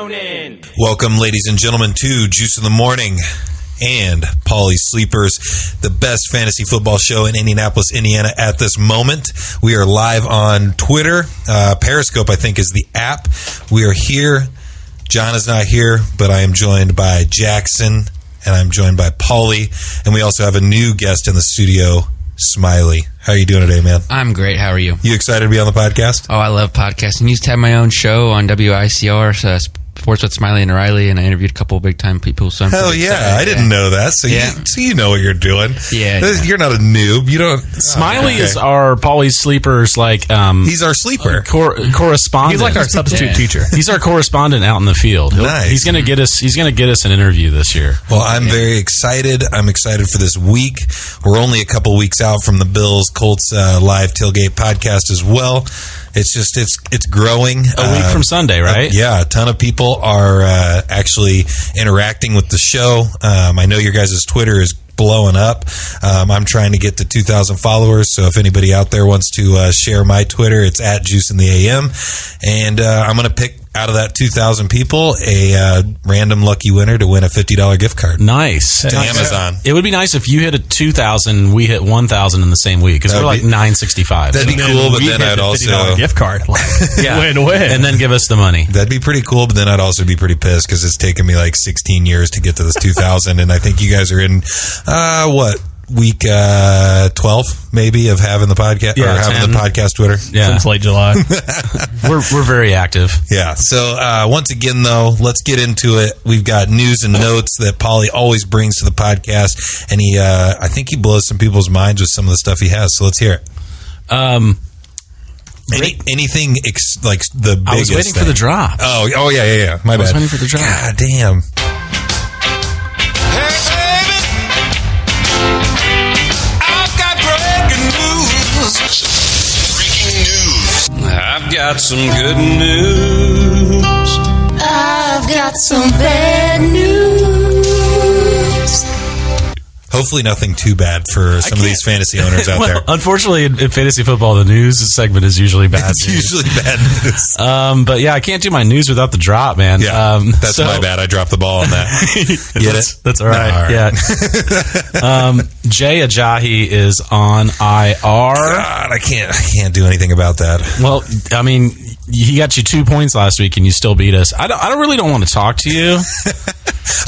Cronin. Welcome, ladies and gentlemen, to Juice in the Morning and Paulies Sleepers, the best fantasy football show in Indianapolis, Indiana at this moment. We are live on Twitter. Periscope, I think, is the app. We are here. John is not here, but I am joined by Jackson, and I'm joined by Paulie, and we also have a new guest in the studio, Smiley. How are you doing today, man? I'm great. How are you? You excited to be on the podcast? Oh, I love podcasting. I used to have my own show on WICR, Sports with Smiley and Riley, and I interviewed a couple of big-time people. So hell yeah. excited. I didn't know that. So, you know what you're doing. Yeah. You're not a noob. You don't. Smiley is our Paulies Sleepers, he's our sleeper. Correspondent. He's like our substitute teacher. He's our correspondent out in the field. Nice. He's going to get us an interview this year. Well, I'm very excited. I'm excited for this week. We're only a couple weeks out from the Bills Colts live tailgate podcast as well. It's growing. A week from Sunday, right? Yeah, a ton of people are actually interacting with the show. I know your guys' Twitter is blowing up. I'm trying to get to 2,000 followers, so if anybody out there wants to share my Twitter, it's at Juice in the AM. And I'm going to pick out of that 2,000 people a random lucky winner to win a $50 gift card. Nice. To Amazon. It would be nice if you hit a 2,000, we hit 1,000 in the same week, because we're like 965. That'd be cool, but then I'd also... gift card. Win-win. And then give us the money. That'd be pretty cool, but then I'd also be pretty pissed because it's taken me like 16 years to get to this 2,000, and I think you guys are in, week 12 maybe of having the podcast, or having 10. The podcast Twitter. Yeah. Since late July. We're very active. Yeah. So once again, though, let's get into it. We've got news and notes that Paulie always brings to the podcast, and I think he blows some people's minds with some of the stuff he has. So let's hear it. Anything like the biggest I was waiting for the drop. Oh yeah. My bad. I was waiting for the drop. God damn. I've got some good news. I've got some bad news. Hopefully nothing too bad for some of these fantasy owners out there. Unfortunately, in fantasy football, the news segment is usually bad It's news. usually bad news. But yeah, I can't do my news without the drop, man. Yeah, that's my bad. I dropped the ball on that. Get it? That's all right. No, all right. Yeah. Jay Ajayi is on IR. God, I can't do anything about that. Well, I mean, he got you 2 points last week, and you still beat us. I don't really want to talk to you.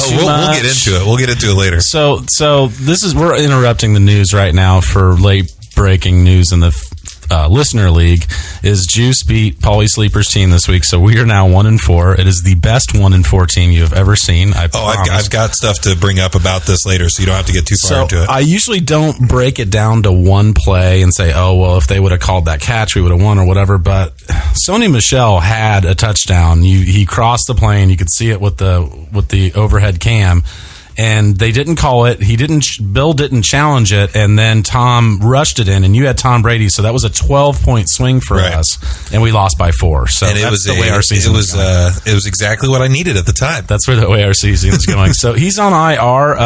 We'll get into it. We'll get into it later. So we're interrupting the news right now for late breaking news in the listener league. Is Juice beat Paulie Sleeper's team this week, so we are now 1-4. It is the best 1-4 team you have ever seen. I've got stuff to bring up about this later, so you don't have to get too far into it. I usually don't break it down to one play and say, oh, well, if they would have called that catch, we would have won or whatever. But Sony Michel had a touchdown. He crossed the plane. You could see it with the overhead cam. And they didn't call it. Bill didn't challenge it, and then Tom rushed it in, and you had Tom Brady, so that was a 12-point swing for us, and we lost by 4. So and that's the way our season was going. It was exactly what I needed at the time. That's where the way our season is going. So he's on IR.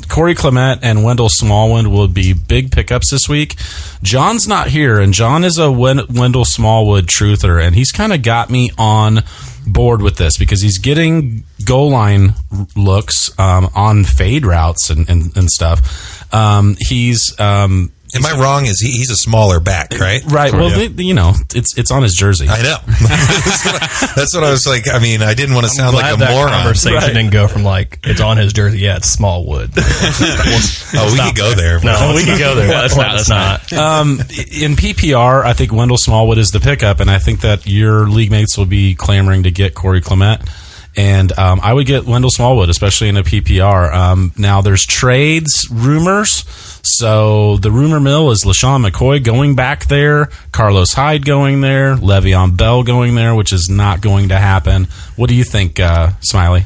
Corey Clement and Wendell Smallwood will be big pickups this week. John's not here, and John is a Wendell Smallwood truther, and he's kind of got me on board with this because he's getting goal line looks on fade routes and stuff. Am I wrong? He's a smaller back, right? Right. Well, it's on his jersey. I know. That's what I was like. I mean, I didn't want to sound like a moron. Conversation didn't go from it's on his jersey. Yeah, it's Smallwood. We could go there. No, we could go there. That's not. In PPR, I think Wendell Smallwood is the pickup, and I think that your league mates will be clamoring to get Corey Clement. And I would get Wendell Smallwood, especially in a PPR. Now, there's trades rumors. So the rumor mill is LaShawn McCoy going back there, Carlos Hyde going there, Le'Veon Bell going there, which is not going to happen. What do you think, Smiley?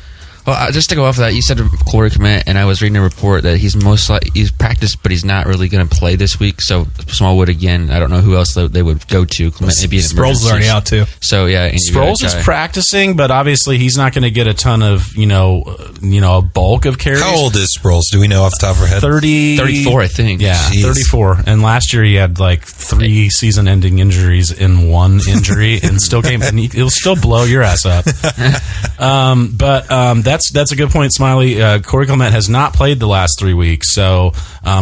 Well, just to go off of that, you said Corey Clement, and I was reading a report that he's practiced, but he's not really going to play this week. So Smallwood again. I don't know who else they would go to. Clement maybe Sproles is already out too. So yeah, Sproles is practicing, but obviously he's not going to get a ton of a bulk of carries. How old is Sproles? Do we know off the top of our head? 34, I think. Yeah, Jeez. 34. And last year he had like 3 season-ending injuries in one injury, and still came. And he'll still blow your ass up. But that's a good point, Smiley. Corey Clement has not played the last 3 weeks, so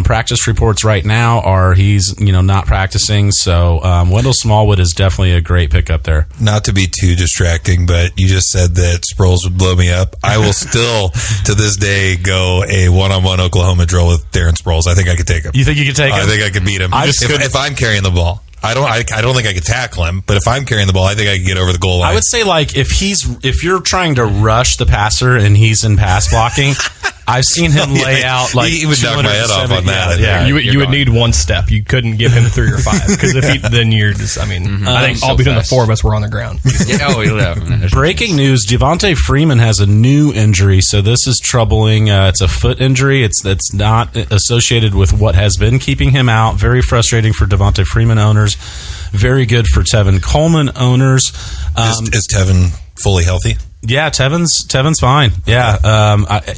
practice reports right now are he's not practicing. So Wendell Smallwood is definitely a great pickup there. Not to be too distracting, but you just said that Sproles would blow me up. I will still, to this day, go a one-on-one Oklahoma drill with Darren Sproles. I think I could take him. You think you could take him? I think I could beat him. If I'm carrying the ball. I don't think I could tackle him, but if I'm carrying the ball, I think I can get over the goal line. I would say, like, if you're trying to rush the passer and he's in pass blocking, I've seen him lay out like he would knock my head off on that. Yeah, you would need one step. You couldn't give him 3 or 5 because then you're just. I mean, I think all between the 4 of us were on the ground. Breaking news: Devontae Freeman has a new injury, so this is troubling. It's a foot injury. It's not associated with what has been keeping him out. Very frustrating for Devontae Freeman owners. Very good for Tevin Coleman owners. Is Tevin fully healthy? Yeah, Tevin's fine. Yeah,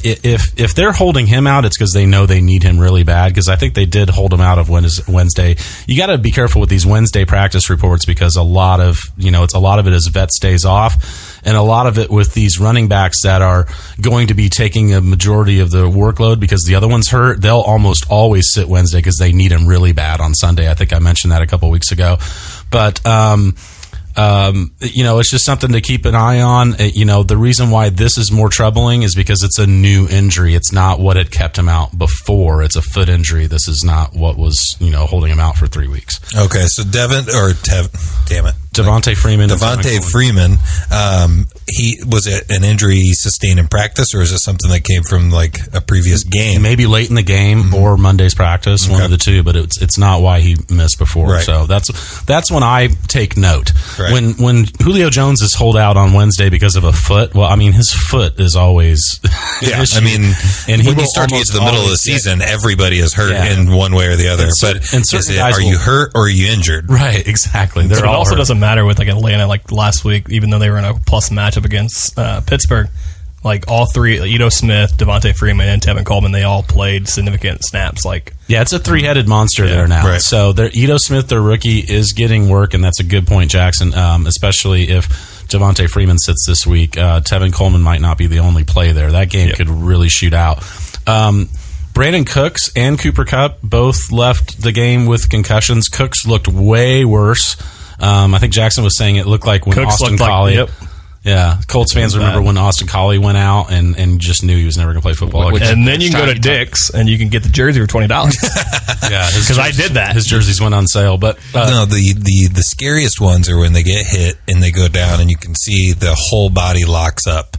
if they're holding him out, it's because they know they need him really bad. Because I think they did hold him out of Wednesday. You got to be careful with these Wednesday practice reports because a lot of it is vet stays off, and a lot of it with these running backs that are going to be taking a majority of the workload because the other one's hurt. They'll almost always sit Wednesday because they need him really bad on Sunday. I think I mentioned that a couple weeks ago, but. It's just something to keep an eye on. The reason why this is more troubling is because it's a new injury. It's not what had kept him out before. It's a foot injury. This is not what was, holding him out for 3 weeks. Okay, so Devontae Freeman, was it an injury he sustained in practice, or is it something that came from like a previous game? Maybe late in the game or Monday's practice, one of the two, but it's not why he missed before. Right. So that's when I take note. Right. When Julio Jones is holed out on Wednesday because of a foot, well, I mean, his foot is always yeah. I mean, and when you start to get to the middle of the season, everybody is hurt in one way or the other. Are you hurt or are you injured? Right, exactly. It also doesn't matter with like Atlanta, like last week, even though they were in a plus matchup against Pittsburgh. Like all 3, Ito Smith, Devontae Freeman, and Tevin Coleman, they all played significant snaps. It's a 3-headed monster there now. Right. So Ito Smith, their rookie, is getting work, and that's a good point, Jackson. Especially if Devontae Freeman sits this week, Tevin Coleman might not be the only play there. That game could really shoot out. Brandon Cooks and Cooper Kupp both left the game with concussions. Cooks looked way worse. I think Jackson was saying it looked like when Cooks Austin Collie. Yeah, Colts fans remember when Austin Collie went out and just knew he was never going to play football again. And then you can go to Dick's and you can get the jersey for $20. Yeah, because I did that. His jerseys went on sale, but no, the scariest ones are when they get hit and they go down and you can see the whole body locks up.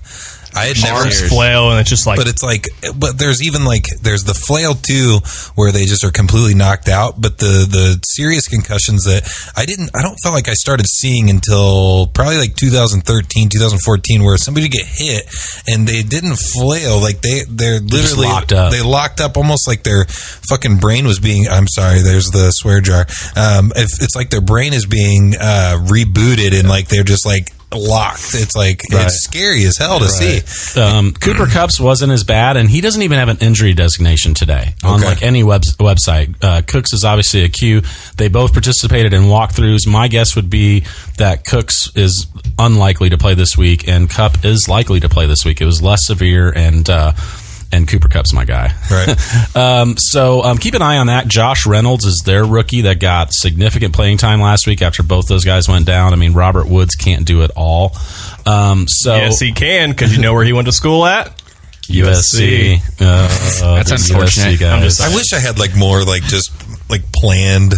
I had never flail, and it's just like, but it's like, but there's even like there's the flail too, where they just are completely knocked out. But the serious concussions that I don't feel like I started seeing until probably like 2013, 2014, where somebody would get hit and they didn't flail, like they're literally they locked up almost like their fucking brain was being. I'm sorry, there's the swear jar. If it's like their brain is being rebooted and like they're just like locked. It's like it's scary as hell to see. Cooper Kupp's wasn't as bad, and he doesn't even have an injury designation today on like any website. Cooks is obviously a Q. They both participated in walkthroughs. My guess would be that Cooks is unlikely to play this week, and Kupp is likely to play this week. It was less severe, and Cooper Kupp's my guy. Right. So keep an eye on that. Josh Reynolds is their rookie that got significant playing time last week after both those guys went down. I mean, Robert Woods can't do it all. Yes, he can, because you know where he went to school at? USC. That's unfortunate. USC I wish I had like more like just like planned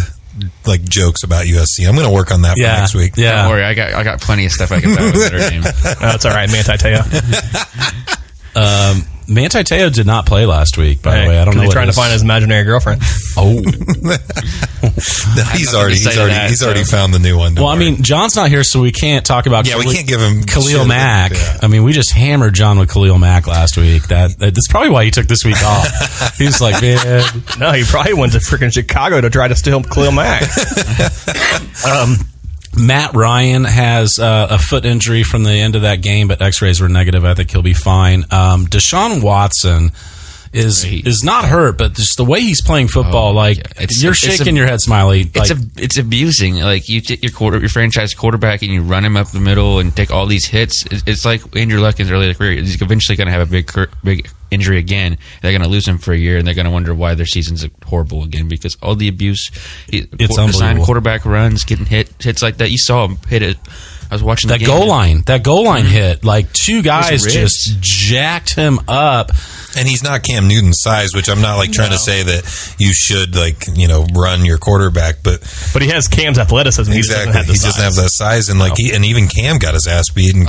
like jokes about USC. I'm going to work on that for next week. Yeah. Don't worry, I got plenty of stuff I can tell with Notre Dame. That's all right, man. I tell you. Manti Te'o did not play last week, by the way. I don't know. He's trying to find his imaginary girlfriend. Oh. He's already found the new one. Well, I mean, John's not here, so we can't talk about we can't give him Khalil Mack. Yeah. I mean, we just hammered John with Khalil Mack last week. That's probably why he took this week off. He's like, man. No, he probably went to freaking Chicago to try to steal Khalil Mack. Matt Ryan has a foot injury from the end of that game, but x-rays were negative. I think he'll be fine. Deshaun Watson is not hurt, but just the way he's playing football, you're shaking your head, Smiley. It's abusing. Like, you take your franchise quarterback and you run him up the middle and take all these hits. It's like Andrew Luck in his early career. He's eventually going to have a big injury again. They're going to lose him for a year, and they're going to wonder why their season's horrible again because all the abuse. It's unbelievable. Quarterback runs, getting hits like that. You saw him hit it. I was watching that goal line. That goal line hit. Like, two guys just jacked him up. And he's not Cam Newton's size, which I'm not trying to say that you should run your quarterback, but he has Cam's athleticism. Exactly, he doesn't have that size, and and even Cam got his ass beat and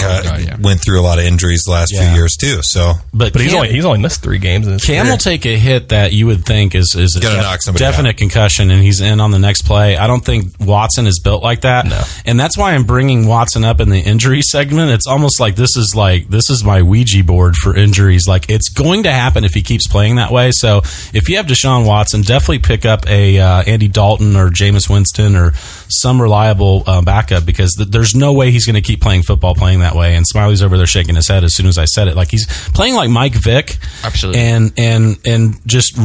went through a lot of injuries the last few years too. So, but he's only missed 3 games. In his Cam career. will take a hit that you would think is a definite concussion, and he's in on the next play. I don't think Watson is built like that, and that's why I'm bringing Watson up in the injury segment. It's almost like this is my Ouija board for injuries. Like, it's going to happen if he keeps playing that way. So if you have Deshaun Watson, definitely pick up a Andy Dalton or Jameis Winston or some reliable backup, because there's no way he's going to keep playing football playing that way. And Smiley's over there shaking his head as soon as I said it. Like, he's playing like Mike Vick. Absolutely. And just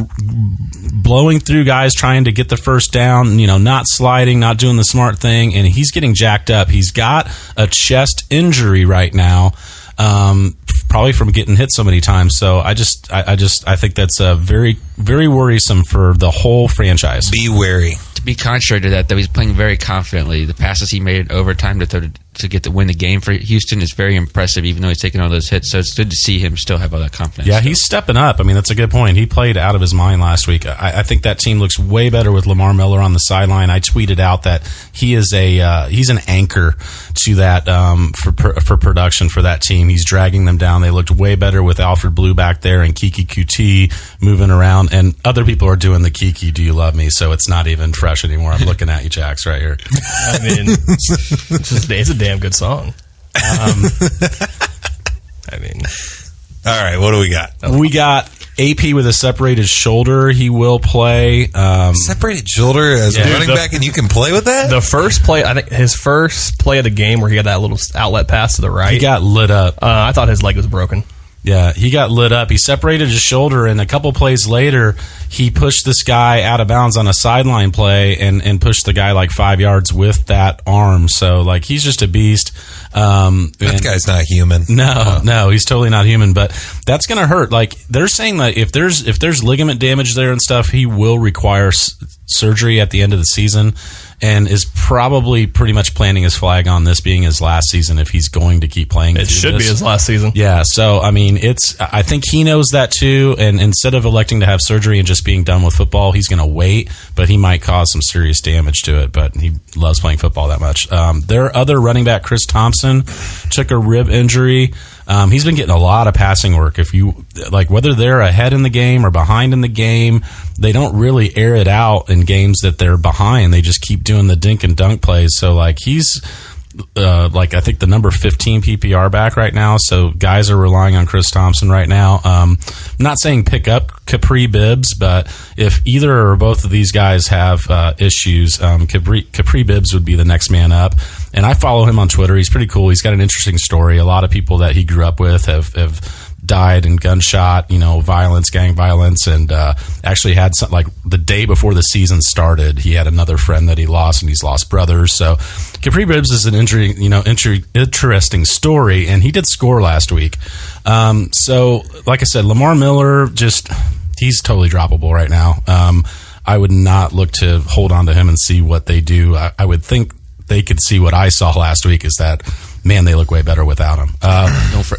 blowing through guys trying to get the first down, not sliding, not doing the smart thing, and he's getting jacked up. He's got a chest injury right now. Probably from getting hit so many times. So I think that's very, very worrisome for the whole franchise. Be wary. To be contrary to that, though, he's playing very confidently. The passes he made in overtime to win the game for Houston is very impressive, even though he's taking all those hits. So it's good to see him still have all that confidence. Yeah, he's stepping up. I mean, that's a good point. He played out of his mind last week. I think that team looks way better with Lamar Miller on the sideline. I tweeted out that he is he's an anchor to that for production for that team. He's dragging them down. They looked way better with Alfred Blue back there and Kiki Kuti moving around. And other people are doing the Kiki Do You Love Me, so it's not even fresh anymore. I'm looking at you, Jax, right here. I mean, it's a damn good song. All right, what do we got? We got AP with a separated shoulder. He will play. Separated shoulder as a running back, and you can play with that? The first play, I think his first play of the game where he got that little outlet pass to the right. He got lit up. I thought his leg was broken. Yeah, he got lit up. He separated his shoulder, and a couple plays later, he pushed this guy out of bounds on a sideline play and pushed the guy 5 yards with that arm. So, he's just a beast. That guy's not human. No, he's totally not human. But that's going to hurt. They're saying that if there's ligament damage there and stuff, he will require surgery at the end of the season, and is probably pretty much planting his flag on this being his last season if he's going to keep playing. It should be his last season. Yeah, so I mean, I think he knows that too, and instead of electing to have surgery and just being done with football, he's going to wait, but he might cause some serious damage to it, but he loves playing football that much. Their other running back, Chris Thompson, took a rib injury. He's been getting a lot of passing work. If you whether they're ahead in the game or behind in the game, they don't really air it out in games that they're behind. They just keep doing the dink and dunk plays. So he's I think the number 15 PPR back right now. So guys are relying on Chris Thompson right now. I'm not saying pick up Capri Bibbs, but if either or both of these guys have issues, Capri Bibbs would be the next man up. And I follow him on Twitter. He's pretty cool. He's got an interesting story. A lot of people that he grew up with have died in gunshot, violence, gang violence, and actually had some, the day before the season started, he had another friend that he lost, and he's lost brothers. So Capri Bibbs is an interesting story, and he did score last week. So like I said, Lamar Miller, he's totally droppable right now. I would not look to hold on to him and see what they do. I would think they could see what I saw last week, is that, man, they look way better without him.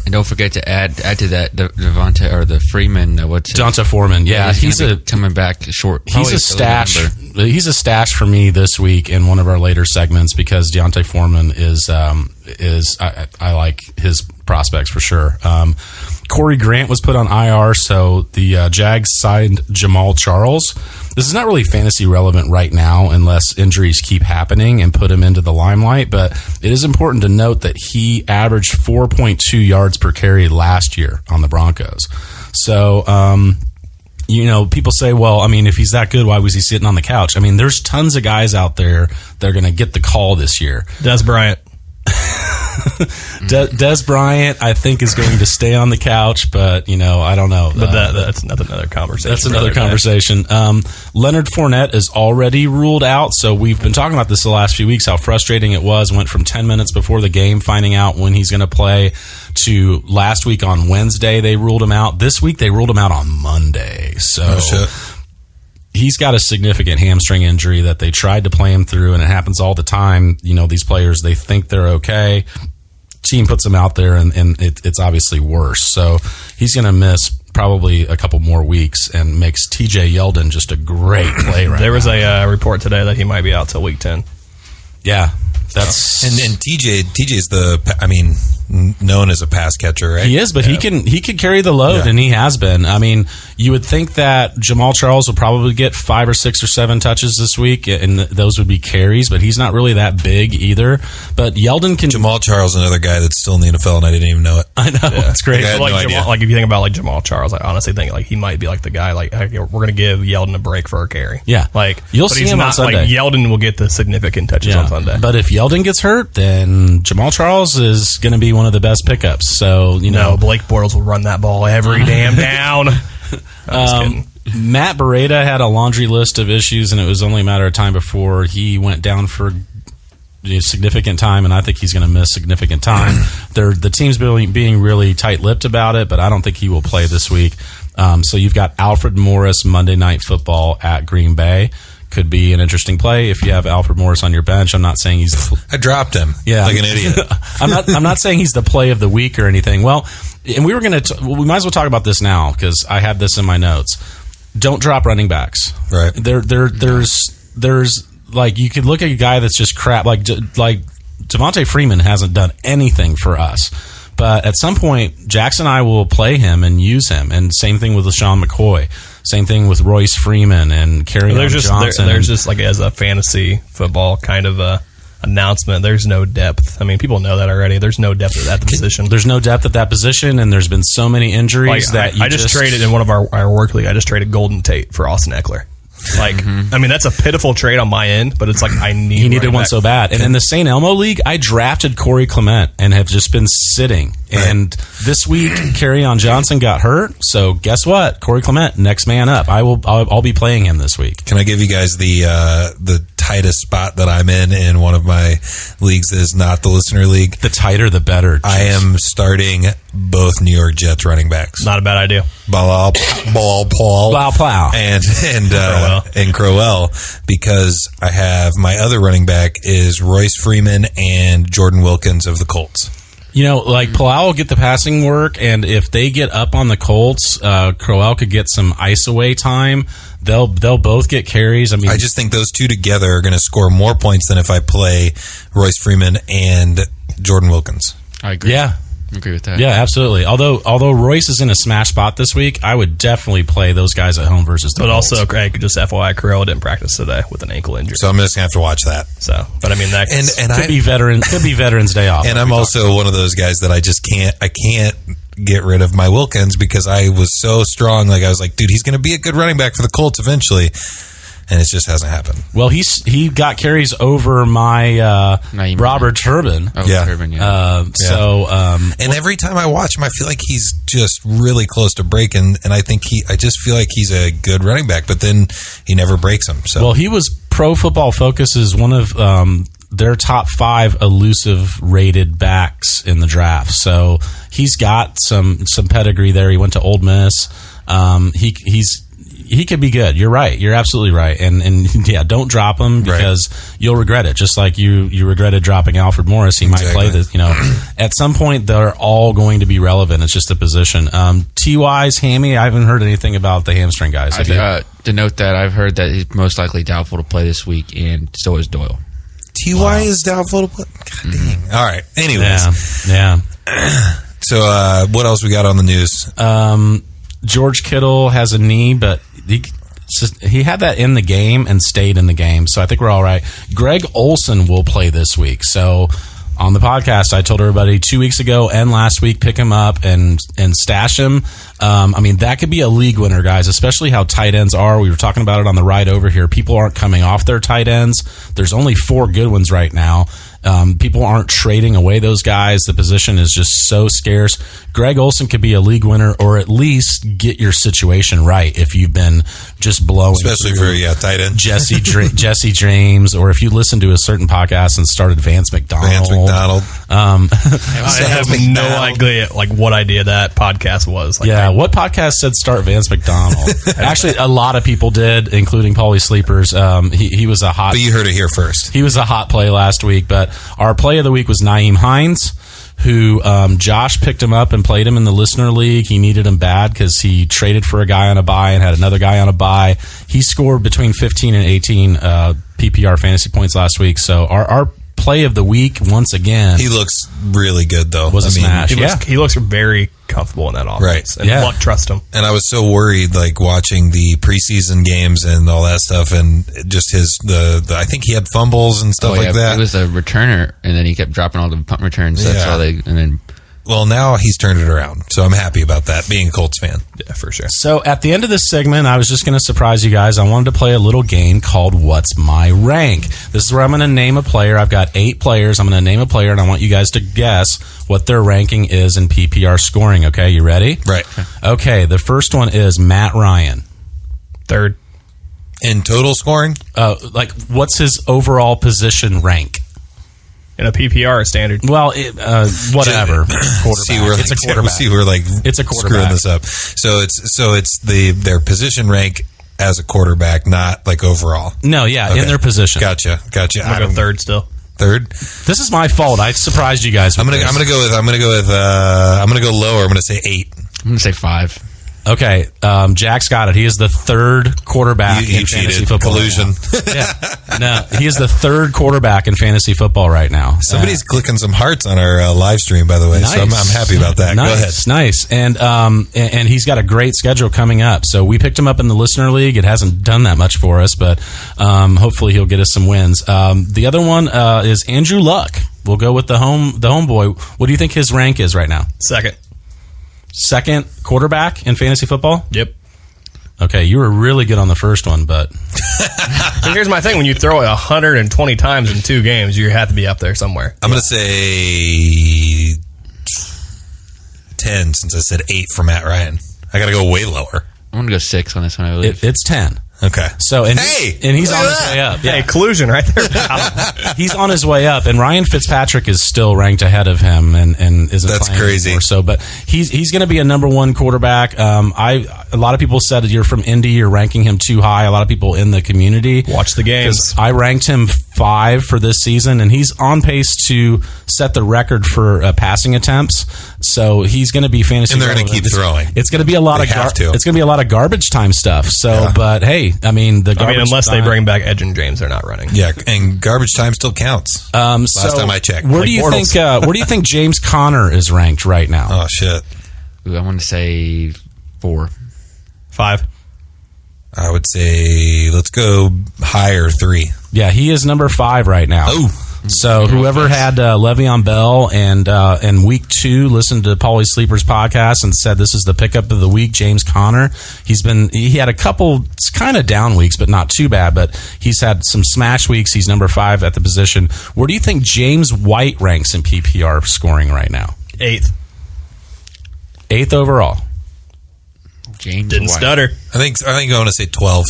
Don't forget to add to that Devonta or the Freeman. Donta Foreman? Yeah, he's coming back short. He's a stash. He's a stash for me this week in one of our later segments, because Deontay Foreman is I like his prospects for sure. Corey Grant was put on IR, so the Jags signed Jamal Charles. This is not really fantasy relevant right now unless injuries keep happening and put him into the limelight, but it is important to note that he averaged 4.2 yards per carry last year on the Broncos. So, people say, well, I mean, if he's that good, why was he sitting on the couch? I mean, there's tons of guys out there that are going to get the call this year. Des Bryant. Des Bryant, I think, is going to stay on the couch, but I don't know. But that's another conversation. That's another conversation. Leonard Fournette is already ruled out, so we've been talking about this the last few weeks, how frustrating it was. Went from 10 minutes before the game, finding out when he's going to play, to last week on Wednesday they ruled him out. This week they ruled him out on Monday. So he's got a significant hamstring injury that they tried to play him through, and it happens all the time. These players, they think they're okay. Team puts him out there, and it's obviously worse. So he's going to miss probably a couple more weeks, and makes TJ Yeldon just a great play right now. There was a report today that he might be out till week 10. Yeah. That's and TJ's known as a pass catcher, right? He is, but he can carry the load, and he has been. I mean, you would think that Jamal Charles will probably get 5 or 6 or 7 touches this week, and those would be carries, but he's not really that big either. But Yeldon can. Jamal Charles, another guy that's still in the NFL, and I didn't even know it. I know, it's crazy. I had no idea. If you think about Jamal Charles, I honestly think he might be the guy. We're going to give Yeldon a break for a carry. Yeah, you'll see him on Sunday. Yeldon will get the significant touches on Sunday, but if Yeldon gets hurt, then Jamal Charles is going to be one of the best pickups. So Blake Bortles will run that ball every damn down. Matt Breida had a laundry list of issues, and it was only a matter of time before he went down for significant time, and I think he's going to miss significant time. The team's being really tight-lipped about it, but I don't think he will play this week. So you've got Alfred Morris Monday Night Football at Green Bay. Could be an interesting play if you have Alfred Morris on your bench. I'm not saying he's. I dropped him. Yeah, like an idiot. I'm not saying he's the play of the week or anything. Well, and we might as well talk about this now because I had this in my notes. Don't drop running backs. Right. There's you could look at a guy that's just crap. Like Devontae Freeman hasn't done anything for us. But at some point, Jackson and I will play him and use him. And same thing with LaShawn McCoy. Same thing with Royce Freeman and Kerryon Johnson. There's just as a fantasy football kind of announcement, there's no depth. I mean, people know that already. There's no depth at the position. There's no depth at that position, and there's been so many injuries that I just traded in one of our work league. I just traded Golden Tate for Austin Eckler. I mean, that's a pitiful trade on my end, but it's I need. He needed one so bad. And in the St. Elmo League, I drafted Corey Clement and have just been sitting. Right. And this week, Kerryon Johnson got hurt. So guess what? Corey Clement, next man up. I'll be playing him this week. Can I give you guys the tightest spot that I'm in one of my leagues that is not the listener league? The tighter, the better. I am starting both New York Jets running backs. Not a bad idea. Paul and Crowell, because I have my other running back is Royce Freeman and Jordan Wilkins of the Colts. Palau will get the passing work, and if they get up on the Colts, Crowell could get some ice away time. They'll both get carries. I mean, I just think those two together are going to score more points than if I play Royce Freeman and Jordan Wilkins. I agree. Yeah. I agree with that. Yeah, absolutely. Although Royce is in a smash spot this week, I would definitely play those guys at home versus the Colts. Also, Craig, just FYI, Crowell didn't practice today with an ankle injury. So I'm just going to have to watch that. So, but I mean, that could be Veterans Day off. And I'm also one of those guys that I can't get rid of my Wilkins because I was so strong. I was like, dude, he's going to be a good running back for the Colts eventually. And it just hasn't happened. Well, he got carries over my Robert Turbin. Oh, yeah. Turbin, yeah. And every time I watch him, I feel like he's just really close to breaking. And I just feel like he's a good running back, but then he never breaks them. So, well, he was Pro Football Focus is one of their top 5 elusive rated backs in the draft. So he's got some pedigree there. He went to Ole Miss. He could be good. You're right. You're absolutely right. And yeah, don't drop him because you'll regret it. Just like you regretted dropping Alfred Morris. He might play this. At some point they're all going to be relevant. It's just a position. T.Y.'s hammy. I haven't heard anything about the hamstring guys. To note that I've heard that he's most likely doubtful to play this week, and so is Doyle. T.Y. is doubtful to play. God dang. All right. Anyways. Yeah. So So what else we got on the news? George Kittle has a knee, but he had that in the game and stayed in the game. So I think we're all right. Greg Olsen will play this week. So on the podcast, I told everybody 2 weeks ago and last week, pick him up and stash him. I mean, that could be a league winner, guys, especially how tight ends are. We were talking about it on the ride over here. People aren't coming off their tight ends. There's only 4 good ones right now. People aren't trading away those guys. The position is just so scarce. Greg Olsen could be a league winner, or at least get your situation right if you've been just blowing. Especially for tight end Jesse James, or if you listen to a certain podcast and started Vance McDonald. I have no idea what idea that podcast was. What podcast said start Vance McDonald? Actually, a lot of people did, including Paulies Sleepers. He was a hot. But you heard it here first. He was a hot play last week, but our play of the week was Nyheim Hines, who Josh picked him up and played him in the listener league. He needed him bad because he traded for a guy on a bye and had another guy on a bye. He scored between 15 and 18 PPR fantasy points last week. So our play of the week, once again, he looks really good though. Was a smash. He looks very comfortable in that offense. Right. And Luck trust him. And I was so worried, watching the preseason games and all that stuff, and just I think he had fumbles and stuff like that. He was a returner, and then he kept dropping all the punt returns. That's all and then. Well, now he's turned it around, so I'm happy about that, being a Colts fan. Yeah, for sure. So at the end of this segment, I was just going to surprise you guys. I wanted to play a little game called What's My Rank? This is where I'm going to name a player. I've got 8 players. I'm going to name a player, and I want you guys to guess what their ranking is in PPR scoring. Okay, you ready? Right. Okay, the first one is Matt Ryan. 3rd. In total scoring? What's his overall position rank? In a PPR standard. Well, whatever. Quarterback. It's a quarterback. It's a quarterback. Screwing this up. So it's their position rank as a quarterback, not overall. No, yeah, in their position. Gotcha. I'm gonna go 3rd still. 3rd. This is my fault. I surprised you guys. I'm gonna go lower. I'm gonna say 8. I'm gonna say 5. Okay, Jack's got it. He is the 3rd quarterback in fantasy football. Collusion. Right now. No, he is the 3rd quarterback in fantasy football right now. Somebody's clicking some hearts on our live stream, by the way. Nice. So I'm happy about that. Nice, go ahead. Nice. And he's got a great schedule coming up. So we picked him up in the listener league. It hasn't done that much for us, but hopefully he'll get us some wins. The other one is Andrew Luck. We'll go with the homeboy. What do you think his rank is right now? 2nd quarterback in fantasy football? Yep. Okay, you were really good on the first one, but here's my thing: when you throw it 120 times in 2 games, you have to be up there somewhere. I'm going to say 10 since I said 8 for Matt Ryan. I got to go way lower. I'm going to go 6 on this one, I believe. It's 10. Okay. So he's on his way up. Yeah, collusion right there. He's on his way up, and Ryan Fitzpatrick is still ranked ahead of him, and isn't. That's playing crazy. Anymore, so, but he's going to be a number 1 quarterback. A lot of people said you're from Indy, you're ranking him too high. A lot of people in the community watch the games. I ranked him 5 for this season, and he's on pace to set the record for passing attempts. So he's going to be fantasy. And they're going to keep throwing. It's going to be a lot it's going to be a lot of garbage time stuff. So, but hey, unless they bring back Edge and James, they're not running. Yeah, and garbage time still counts. Last time I checked. Where do you think? Where do you think James Conner is ranked right now? Oh shit! Ooh, I want to say 4. 5. I would say let's go higher, 3. Yeah, he is number 5 right now. Oh. So whoever had Le'Veon Bell and week 2 listened to Paulies Sleepers podcast and said this is the pickup of the week, James Conner. He had a couple kind of down weeks, but not too bad. But he's had some smash weeks. He's number 5 at the position. Where do you think James White ranks in PPR scoring right now? 8th. 8th overall. James didn't White. stutter. I think I want to say 12.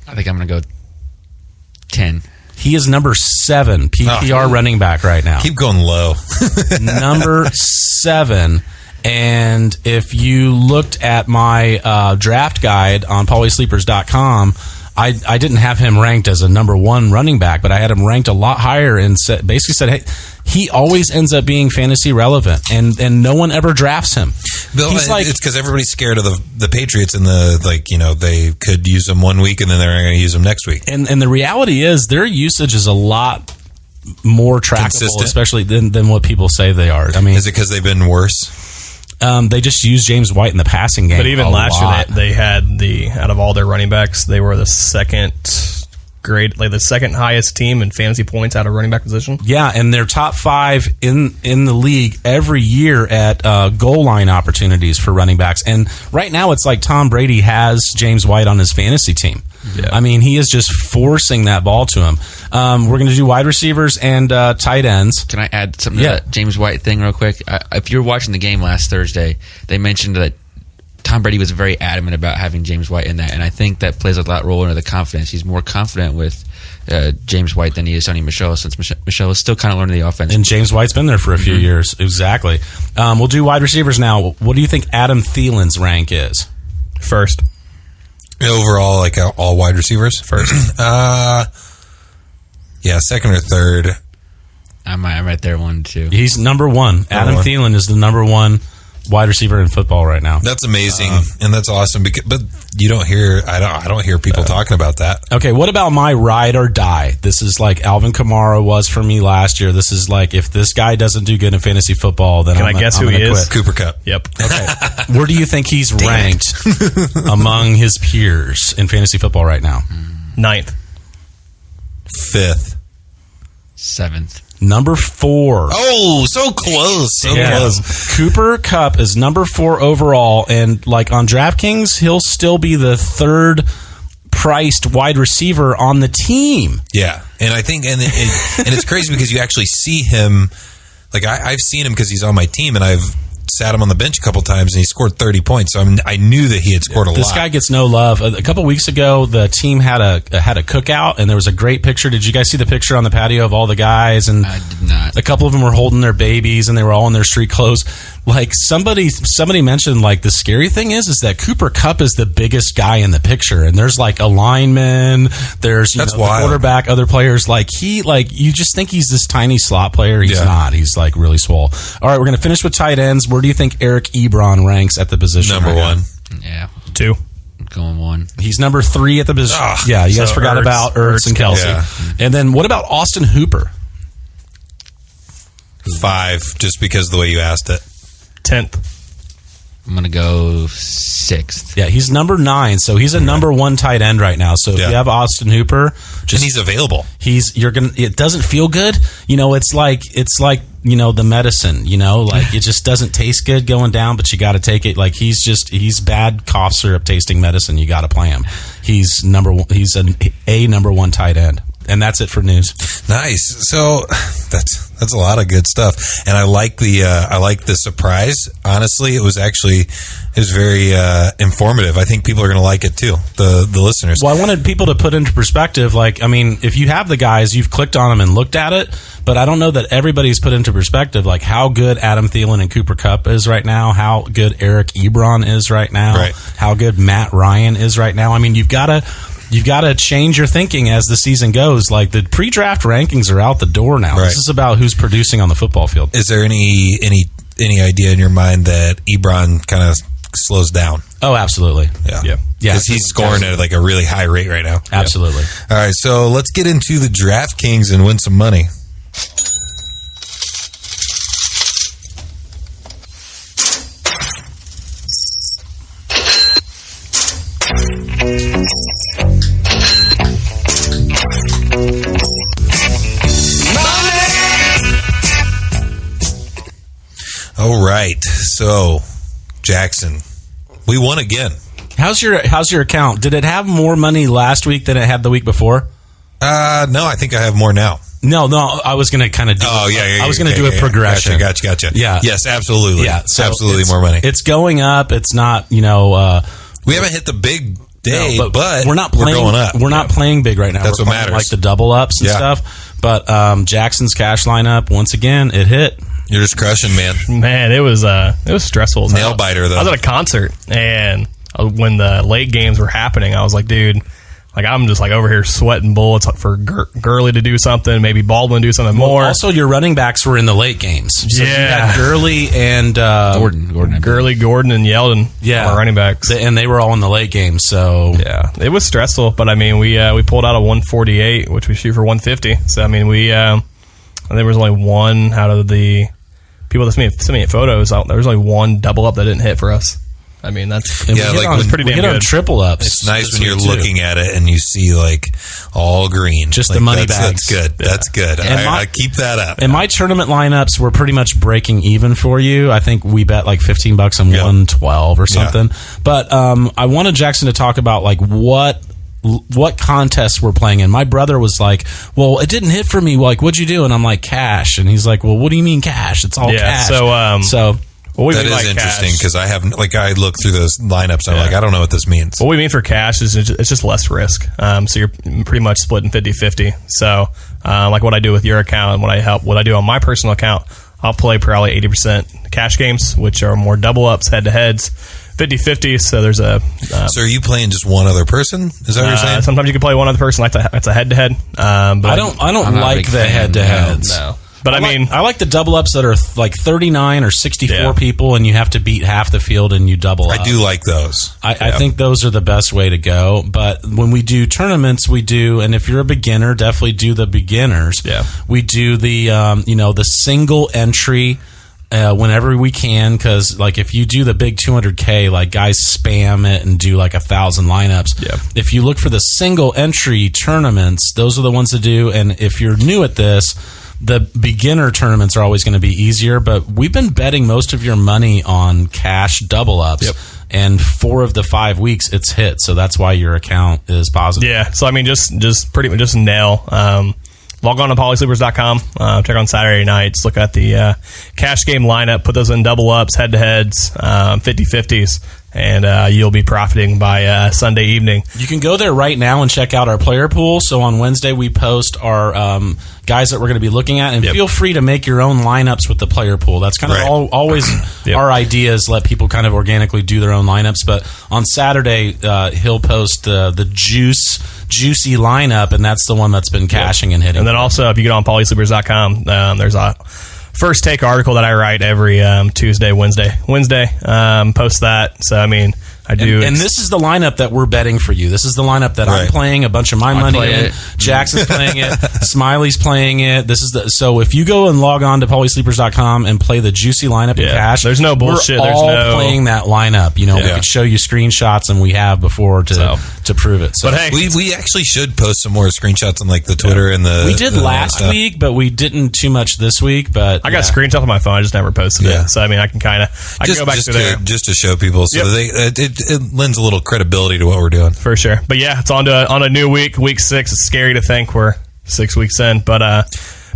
I think I'm going to go 10. He is number 7 PPR running back right now. Keep going low. Number 7. And if you looked at my draft guide on PauliesSleepers.com, I didn't have him ranked as a number 1 running back, but I had him ranked a lot higher and basically said, hey, he always ends up being fantasy relevant, and no one ever drafts him. Bill, it's because everybody's scared of the Patriots and they could use them 1 week and then they're going to use them next week. And the reality is their usage is a lot more trackable, consistent, especially than what people say they are. I mean, is it because they've been worse? They just used James White in the passing game. But even a last lot. year, they had out of all their running backs, they were the second highest team in fantasy points out of running back position. Yeah, and they're top 5 in the league every year at goal line opportunities for running backs. And right now, it's like Tom Brady has James White on his fantasy team. Yeah. I mean, he is just forcing that ball to him. We're going to do wide receivers and tight ends. Can I add something to that James White thing real quick? If you were watching the game last Thursday, they mentioned that Tom Brady was very adamant about having James White in that, and I think that plays a lot role into the confidence. He's more confident with James White than he is Sonny Michel, since Michel is still kind of learning the offense. And James White's been there for a few years. Exactly. We'll do wide receivers now. What do you think Adam Thielen's rank is? First. Overall, like all wide receivers? First. Yeah, second or third. I'm right there, 1, 2. He's number 1. Adam Thielen is the number 1 wide receiver in football right now. That's amazing, and that's awesome. But you don't hear, I don't hear people talking about that. Okay, what about my ride or die? This is like Alvin Kamara was for me last year. This is like, if this guy doesn't do good in fantasy football, then I guess who he is? Cooper Kupp. Yep. Okay. Where do you think he's ranked among his peers in fantasy football right now? 9th. 5th. 7th. Number 4. Oh, so close. So close. Cooper Kupp is number 4 overall, and like on DraftKings, he'll still be the 3rd priced wide receiver on the team. Yeah, and I think, and it's crazy because you actually see him. Like I've seen him because he's on my team, and I've sat him on the bench a couple times, and he scored 30 points. So I knew that he had scored a lot. This guy gets no love. A couple weeks ago, the team had a cookout, and there was a great picture. Did you guys see the picture on the patio of all the guys? And I did not. A couple of them were holding their babies, and they were all in their street clothes. Like somebody mentioned, like the scary thing is that Cooper Kupp is the biggest guy in the picture, and there's like a lineman, there's the quarterback, other players. Like you just think he's this tiny slot player. He's not. He's like really swole. All right, we're gonna finish with tight ends. Where do you think Eric Ebron ranks at the position? Number 1. Yeah, 2. Going 1. He's number 3 at the position. Yeah, you guys forgot about Ertz and Kelsey. Yeah. And then what about Austin Hooper? 5, just because of the way you asked it. 10th. I'm going to go 6th. Yeah, he's number 9, so he's a number 1 tight end right now. So if you have Austin Hooper, and he's available. It doesn't feel good. It's like the medicine, like it just doesn't taste good going down, but you got to take it. Like he's bad cough syrup tasting medicine. You got to play him. He's number 1 tight end. And that's it for news. Nice. So that's a lot of good stuff, and I like the surprise. Honestly, it was very informative. I think people are going to like it too. The listeners. Well, I wanted people to put into perspective. Like, I mean, if you have the guys, you've clicked on them and looked at it, but I don't know that everybody's put into perspective like how good Adam Thielen and Cooper Kupp is right now, how good Eric Ebron is right now, how good Matt Ryan is right now. I mean, you've got to change your thinking as the season goes. Like the pre-draft rankings are out the door now. This is about who's producing on the football field. Is there any idea in your mind that Ebron kind of slows down? Oh, absolutely. Yeah. Because he's scoring at like a really high rate right now. Absolutely. All right, so let's get into the Draftkings and win some money. All right, so Jackson, we won again. How's your account? Did it have more money last week than it had the week before? No, I think I have more now. No, I was going to kind of do. I was going to do a progression. Gotcha. Yeah. Yes, absolutely. Yeah, so absolutely more money. It's going up. It's not. We haven't hit the big day, but we're not playing. We're going up. We're not playing big right now. That's we're what playing matters. like the double ups and stuff. But Jackson's cash lineup once again it hit. You're just crushing, man. Man, it was stressful. Nail biter though. I was at a concert, and when the late games were happening, I was like, dude, like I'm just like over here sweating bullets for Gurley to do something, maybe Baldwin do something more. Also, your running backs were in the late games. So you had Gurley and Gordon, Gordon, and Yeldon. Our running backs, and they were all in the late games. So yeah, it was stressful. But I mean, we pulled out a 148, which we shoot for 150. So I mean, there was only one out of the people that sent me photos. There was only one double up that didn't hit for us. I mean, that's Yeah, like it's pretty damn hit on good. triple ups. It's nice this when you're week, too. looking at it and you see like all green. Just like, the money that's bags. good. That's good. And I keep that up. And my tournament lineups were pretty much breaking even for you. I think we bet like $15 and won 12 or something. But I wanted Jackson to talk about like what contests we're playing in. My brother was like, well, it didn't hit for me. Like, what'd you do? And I'm like, cash. And he's like, well, what do you mean cash? It's all cash. So what we That mean is by interesting cash- because I look through those lineups and I'm like, I don't know what this means. What we mean for cash is it's just less risk. So you're pretty much splitting 50-50. So like what I do with your account and what I do on my personal account, I'll play probably 80% cash games, which are more double ups, head to heads, 50-50. So there's a. So are you playing just one other person? Is that what you're saying? Sometimes you can play one other person. That's a head to head. But I don't I'm not a like big the fan, head to heads. No. But I mean, I like the double ups that are like 39 or 64 Yeah. people, and you have to beat half the field, and you double up. I do like those. I think those are the best way to go. But when we do tournaments, we do, and if you're a beginner, definitely do the beginners. Yeah. We do the the single entry whenever we can, because like if you do the big 200K, like guys spam it and do like 1,000 lineups. Yeah. If you look for the single entry tournaments, those are the ones to do. And if you're new at this, the beginner tournaments are always going to be easier, but we've been betting most of your money on cash double ups. Yep. And 4 of the 5 weeks it's hit, so that's why your account is positive. yeah. So I mean, just pretty much just nail. Log on to pauliesleepers.com. Check on Saturday nights. Look at the cash game lineup. Put those in double ups, head to heads, 50-50s, and you'll be profiting by Sunday evening. You can go there right now and check out our player pool. So on Wednesday we post our guys that we're going to be looking at, and feel free to make your own lineups with the player pool. That's kind of always our idea, is let people kind of organically do their own lineups. But on Saturday he'll post the juicy lineup, and that's the one that's been cashing and hitting. And then also, if you get on pauliesleepers.com, there's a first take article that I write every Tuesday, Wednesday. Post that. So I mean, I do. And this is the lineup that we're betting for you. This is the lineup that I'm playing a bunch of my money in. Jackson's playing it. Smiley's playing it. So if you go and log on to pauliesleepers.com and play the juicy lineup in cash, there's no bullshit. We're all There's no playing that lineup. We could show you screenshots, and we have before to prove it. So but hey, we actually should post some more screenshots on like the Twitter and the. We did last stuff. week, but we didn't too much this week. But I got screenshots on my phone. I just never posted it. So I mean, I can kind of go back to there just to show people, so it lends a little credibility to what we're doing for sure. But yeah, it's on a new week 6. It's scary to think we're 6 weeks in, but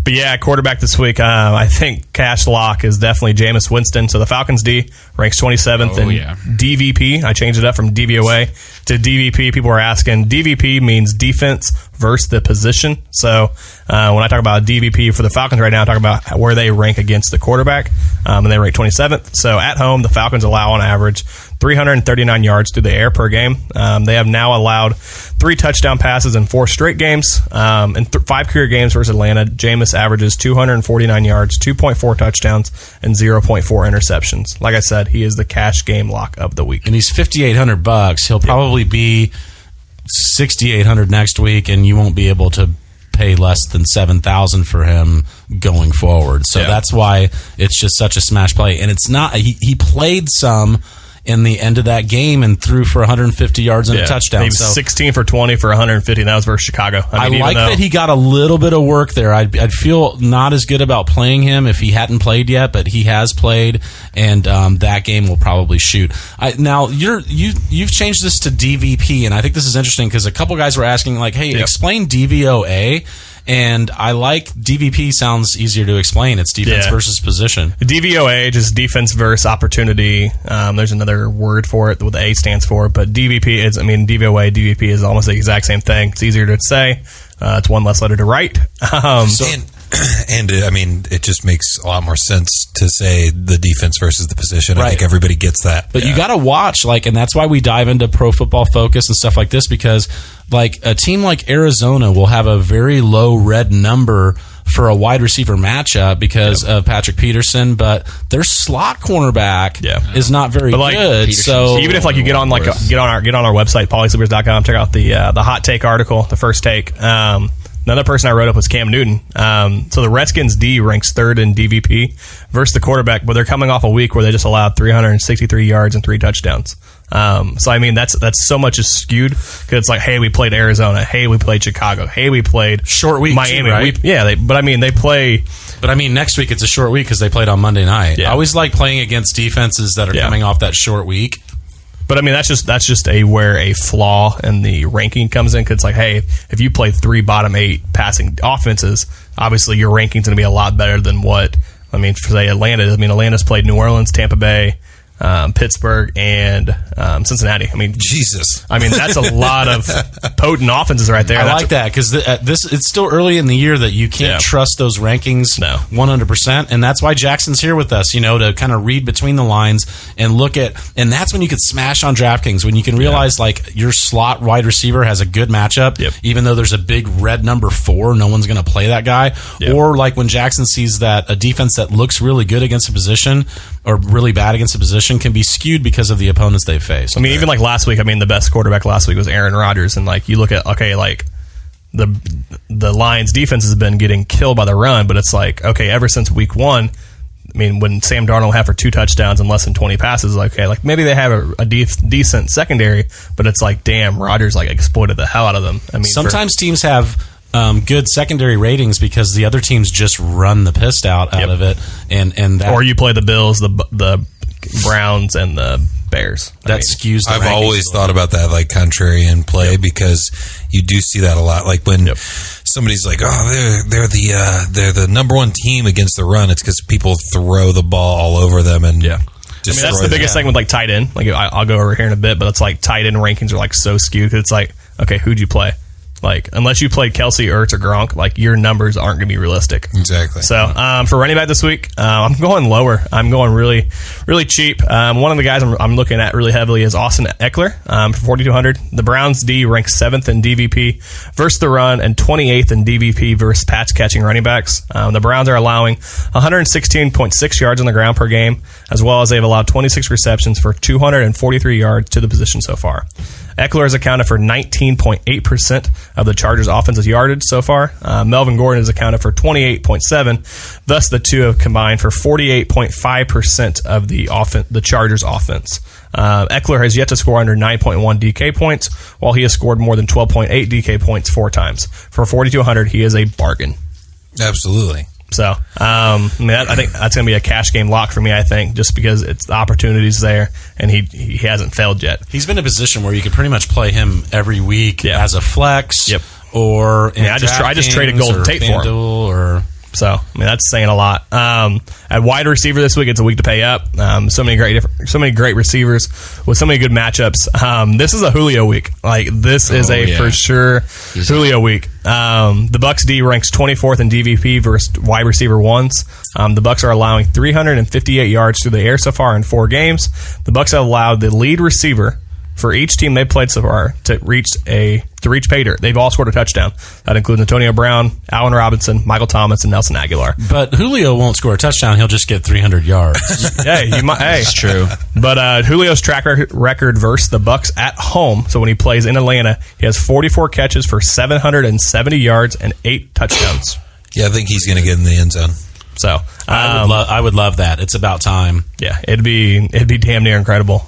yeah, quarterback this week. I think cash lock is definitely Jameis Winston. So the Falcons D ranks 27th in DVP. I changed it up from DVOA to DVP. People are asking. DVP means defense versus the position. So when I talk about DVP for the Falcons right now, I'm talking about where they rank against the quarterback, and they rank 27th. So at home, the Falcons allow on average 339 yards through the air per game. They have now allowed 3 touchdown passes in 4 straight games. In 5 career games versus Atlanta, Jameis averages 249 yards, 2.4 touchdowns, and 0.4 interceptions. Like I said, he is the cash game lock of the week. And he's $5,800. He'll probably be $6,800 next week, and you won't be able to pay less than $7,000 for him going forward. So that's why it's just such a smash play. And it's not. He played some in the end of that game and threw for 150 yards and a touchdown. He was 16 for 20 for 150, and that was versus Chicago. I like that he got a little bit of work there. I'd feel not as good about playing him if he hadn't played yet, but he has played, and that game will probably shoot. Now, you've changed this to DVP, and I think this is interesting because a couple guys were asking, like, hey, explain DVOA. And I like DVP, sounds easier to explain. It's defense versus position. DVOA, just defense versus opportunity. There's another word for it, what the A stands for. But DVP is, DVOA, DVP is almost the exact same thing. It's easier to say. It's one less letter to write. It just makes a lot more sense to say the defense versus the position. I think everybody gets that. But you got to watch, and that's why we dive into Pro Football Focus and stuff like this, because a team like Arizona will have a very low red number for a wide receiver matchup because of Patrick Peterson, but their slot cornerback is not very good. Peterson's so even if you get on our website, pauliesleepers.com, check out the hot take article, the first take. Another person I wrote up was Cam Newton. So the Redskins D ranks 3rd in DVP versus the quarterback, but they're coming off a week where they just allowed 363 yards and 3 touchdowns. So I mean, that's so much is skewed because it's like, hey, we played Arizona, hey, we played Chicago, hey, we played short week, Miami, right? But I mean, they play. But I mean, next week it's a short week because they played on Monday night. Yeah. I always like playing against defenses that are coming off that short week. But I mean, that's just where a flaw in the ranking comes in. Because it's like, hey, if you play 3 bottom 8 passing offenses, obviously your ranking's going to be a lot better than what, I mean, for say Atlanta. I mean, Atlanta's played New Orleans, Tampa Bay, Pittsburgh, and Cincinnati. I mean, Jesus. I mean, that's a lot of potent offenses right there. I like that because it's still early in the year that you can't trust those rankings 100%, and that's why Jackson's here with us, to kind of read between the lines and look at, and that's when you could smash on DraftKings, when you can realize like your slot wide receiver has a good matchup, even though there's a big red number 4, no one's going to play that guy, or like when Jackson sees that a defense that looks really good against a position or really bad against a position can be skewed because of the opponents they face. I mean, even like last week, I mean, the best quarterback last week was Aaron Rodgers, and like you look at, okay, like the Lions defense has been getting killed by the run, but it's like, okay, ever since week 1, I mean, when Sam Darnold had for 2 touchdowns and less than 20 passes, like, okay, like maybe they have a decent secondary, but it's like, damn, Rodgers like exploited the hell out of them. I mean, sometimes teams have good secondary ratings because the other teams just run the piss out of it, and that, or you play the Bills, the Browns, and the Bears. That skews the I've rankings always thought about that, like contrarian play, because you do see that a lot. Like when somebody's like, "Oh, they're the number 1 team against the run," it's because people throw the ball all over them and I mean, that's the biggest thing with like tight end. Like I'll go over here in a bit, but it's like tight end rankings are like so skewed. It's like, okay, who'd you play? Like, unless you played Kelsey, Ertz, or Gronk, like, your numbers aren't going to be realistic. Exactly. So, for running back this week, I'm going lower. I'm going really, really cheap. One of the guys I'm looking at really heavily is Austin Eckler for 4,200. The Browns D ranks 7th in DVP versus the run and 28th in DVP versus pass-catching running backs. The Browns are allowing 116.6 yards on the ground per game, as well as they've allowed 26 receptions for 243 yards to the position so far. Eckler has accounted for 19.8% of the Chargers' offensive yardage so far. Melvin Gordon has accounted for 28.7%. Thus, the two have combined for 48.5% of the Chargers' offense. Eckler has yet to score under 9.1 DK points, while he has scored more than 12.8 DK points 4 times. For 4,200, he is a bargain. Absolutely. So, I think that's going to be a cash game lock for me, I think, just because it's the opportunities there, and he hasn't failed yet. He's been in a position where you could pretty much play him every week as a flex, or in I just traded Golden Tate for him. So, I mean, that's saying a lot. At wide receiver this week, it's a week to pay up. So many great receivers with so many good matchups. This is a Julio week. Like, this is for sure Julio week. The Bucs D ranks 24th in DVP versus wide receiver 1s. The Bucs are allowing 358 yards through the air so far in 4 games. The Bucs have allowed the lead receiver for each team they played so far to reach pay dirt. They've all scored a touchdown. That includes Antonio Brown, Allen Robinson, Michael Thomas, and Nelson Aguilar. But Julio won't score a touchdown. He'll just get 300 yards. It's true. But Julio's track record versus the Bucs at home, so when he plays in Atlanta, he has 44 catches for 770 yards and 8 touchdowns. Yeah, I think he's going to get in the end zone. So I would love that. It's about time. Yeah, it'd be damn near incredible.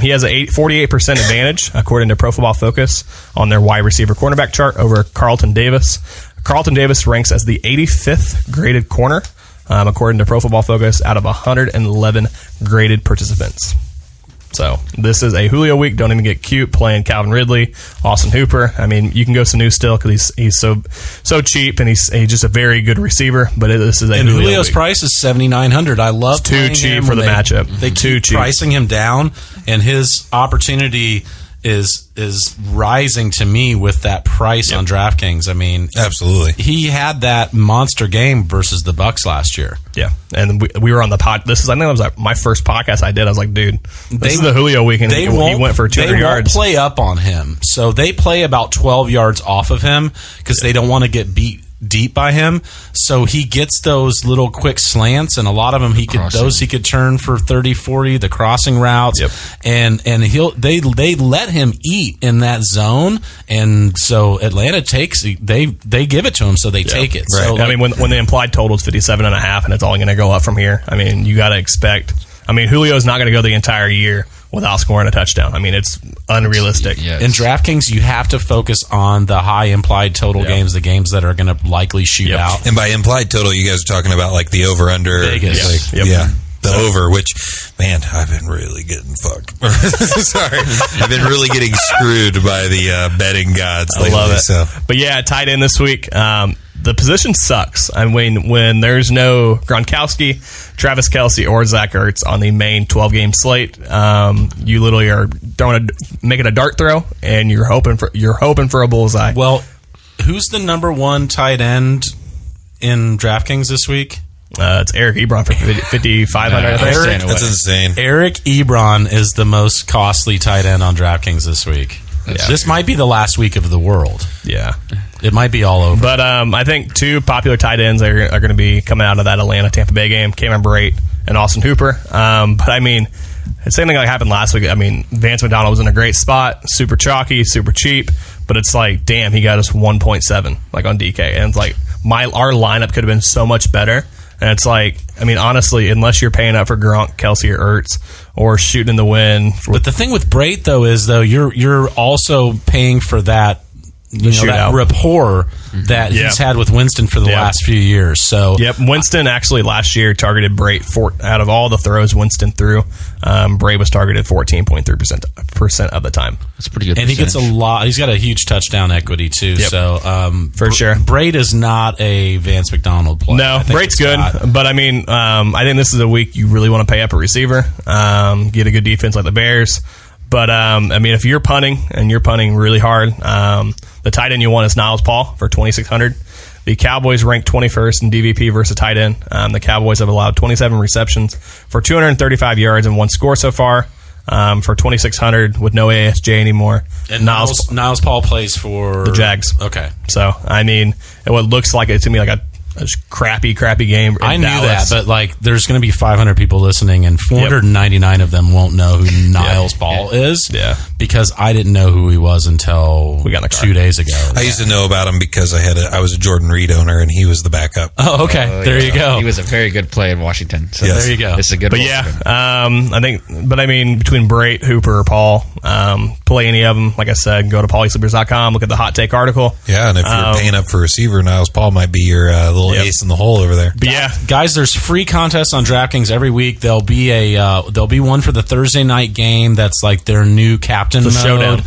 He has a 48% advantage according to Pro Football Focus on their wide receiver cornerback chart over Carlton Davis. Carlton Davis ranks as the 85th graded corner according to Pro Football Focus out of 111 graded participants. So this is a Julio week. Don't even get cute playing Calvin Ridley, Austin Hooper. I mean, you can go Sanu still because he's so cheap and he's just a very good receiver. But this is a Julio's price is $7,900. I love it's too cheap for the matchup. They keep pricing him down, and his opportunity is rising to me with that price on DraftKings. I mean, absolutely. He had that monster game versus the Bucs last year. Yeah, and we were on the pod. I think that was like my first podcast I did. I was like, dude, this is the Julio week, and he went for 200 yards. They won't play up on him, so they play about 12 yards off of him because they don't want to get beat deep by him, so he gets those little quick slants, and a lot of them he could turn for 30, 40, the crossing routes, and they let him eat in that zone, and so Atlanta they give it to him, so they take it. Right. So, I mean, when the implied total is 57.5, and it's only going to go up from here, I mean, you got to expect. I mean, Julio's not going to go the entire year without scoring a touchdown. I mean, it's unrealistic. Yes. In DraftKings, you have to focus on the high implied total games, the games that are going to likely shoot out. And by implied total, you guys are talking about like the over-under. Vegas. Like, yeah. The over, which, man, I've been really getting fucked. Sorry. I've been really getting screwed by the betting gods lately. I love it. So. But yeah, tight end this week. The position sucks. I mean, when there's no Gronkowski, Travis Kelce, or Zach Ertz on the main 12-game slate, you literally are making a dart throw, and you're hoping for a bullseye. Well, who's the number one tight end in DraftKings this week? It's Eric Ebron for 5,500. I think. That's insane. Eric Ebron is the most costly tight end on DraftKings this week. This might be the last week of the world. Yeah. It might be all over. But I think two popular tight ends are going to be coming out of that Atlanta-Tampa Bay game, Cameron Brate and Austin Hooper. But, I mean, it's the same thing like happened last week. I mean, Vance McDonald was in a great spot, super chalky, super cheap, but it's like, damn, he got us 1.7 like on DK. And it's like, our lineup could have been so much better. And it's like, I mean, honestly, unless you're paying up for Gronk, Kelce, or Ertz, or shooting in the wind. But the thing with Brate, though, is you're also paying for that, that rapport that he's had with Winston for the last few years. So Winston actually last year targeted Brate out of all the throws Winston threw. Brate was targeted 14.3% of the time. That's pretty good. And he gets a lot. He's got a huge touchdown equity too. So for sure, Brate is not a Vance McDonald player. No, Brate's good, but I mean, I think this is a week you really want to pay up a receiver, get a good defense like the Bears. But, I mean, if you're punting, and you're punting really hard, the tight end you want is Niles Paul for 2,600. The Cowboys ranked 21st in DVP versus tight end. The Cowboys have allowed 27 receptions for 235 yards and one score so far for 2,600 with no ASJ anymore. And Niles Paul plays for the Jags. Okay. So, I mean, what looks like it to me like a crappy game. I knew Dallas. that, but like, there's going to be 500 people listening, and 499 of them won't know who Niles Paul is. Yeah, because I didn't know who he was until we got in the car 2 days ago. I used to know about him because I was a Jordan Reed owner, and he was the backup. Oh, okay. There you go. He was a very good play in Washington. So yes. There you go. This is a good. But I mean, between Brate, Hooper, or Paul, play any of them. Like I said, go to pauliesleepers.com, look at the hot take article. Yeah, and if you're paying up for receiver, Niles Paul might be your little ace in the hole over there. But guys, there's free contests on DraftKings every week. There'll be one for the Thursday night game. That's like their new captain mode. Showdown.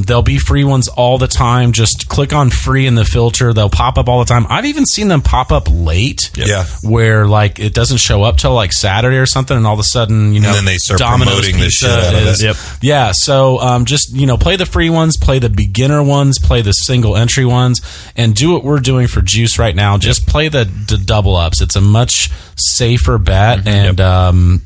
There'll be free ones all the time. Just click on free in the filter. They'll pop up all the time. I've even seen them pop up late. Yeah. Where like it doesn't show up till like Saturday or something, and all of a sudden, and then they start Domino's promoting the shit out of it. Yep. Yeah. So just play the free ones, play the beginner ones, play the single entry ones, and do what we're doing for Juice right now. Just play the double ups. It's a much safer bet, and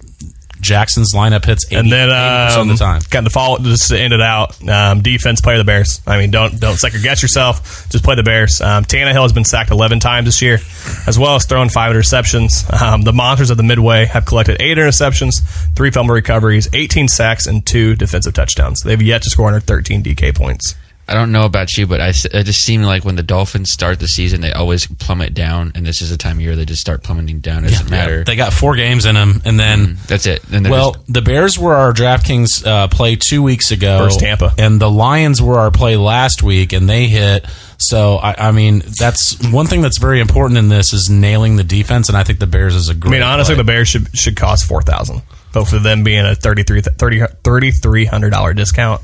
Jackson's lineup hits 80% and then of the time. Got to follow just to end it out. Defense, play the Bears. I mean, don't second guess yourself. Just play the Bears. Tannehill has been sacked 11 times this year, as well as thrown 5 interceptions. The Monsters of the Midway have collected 8 interceptions, 3 fumble recoveries, 18 sacks, and 2 defensive touchdowns. They've yet to score under 13 DK points. I don't know about you, but it just seemed like when the Dolphins start the season, they always plummet down, and this is the time of year they just start plummeting down. It doesn't matter. They got 4 games in them, and then that's it. Then the Bears were our DraftKings play 2 weeks ago. Versus Tampa. And the Lions were our play last week, and they hit. So, I mean, that's one thing that's very important in this is nailing the defense, and I think the Bears is a great honestly, play. the Bears should cost $4,000. Both of them being a $3,300 discount.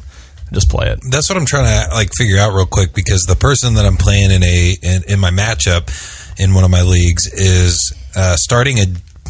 Just play it. That's what I'm trying to figure out real quick, because the person that I'm playing in my matchup in one of my leagues is starting a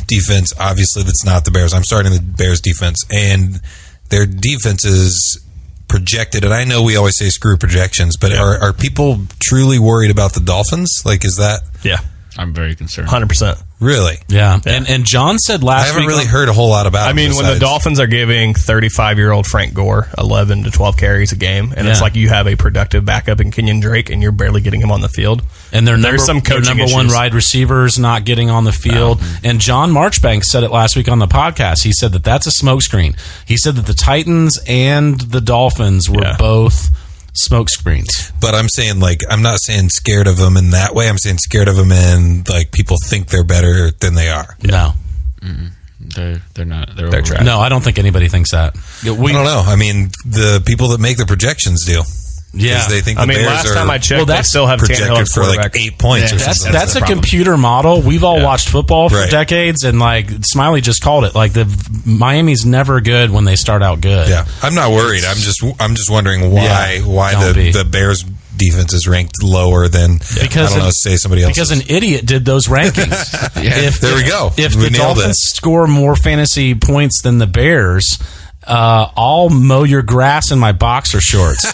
defense. Obviously, that's not the Bears. I'm starting the Bears defense, and their defense is projected. And I know we always say screw projections, but are people truly worried about the Dolphins? Like, is that? Yeah, I'm very concerned. 100%. Really? Yeah. And John said last I haven't week really heard a whole lot about I him mean, when the besides- Dolphins are giving 35-year-old Frank Gore 11 to 12 carries a game, and it's Yeah. like you have a productive backup in Kenyon Drake, and you're barely getting him on the field. And their There's some their coaching number one issues. wide receivers not getting on the field. And John Marchbank said it last week on the podcast. He said that that's a smokescreen. He said that the Titans and the Dolphins were Yeah. both smoke screens. But I'm saying, like, I'm not saying scared of them in that way. I'm saying scared of them in, like, people think they're better than they are. No. They're not. They're They're overrated. trash. No, I don't think anybody thinks that. I don't know. I mean, the people that make the projections do. Yeah. Because they think the I mean, Bears last are time I checked, Well, they that's still have Tannehill projected as for, like, quarterback. 8 points or That's something. a the problem. computer model. We've all Yeah. watched football for Right. decades, and like Smiley just called it. Like the Miami's never good when they start out good. Yeah. I'm not worried. I'm just wondering why don't be. the Bears defense is ranked lower than, Because I don't know, say somebody else. Because an idiot did those rankings. There we go. If We the nailed Dolphins it. score more fantasy points than the Bears, I'll mow your grass in my boxer shorts.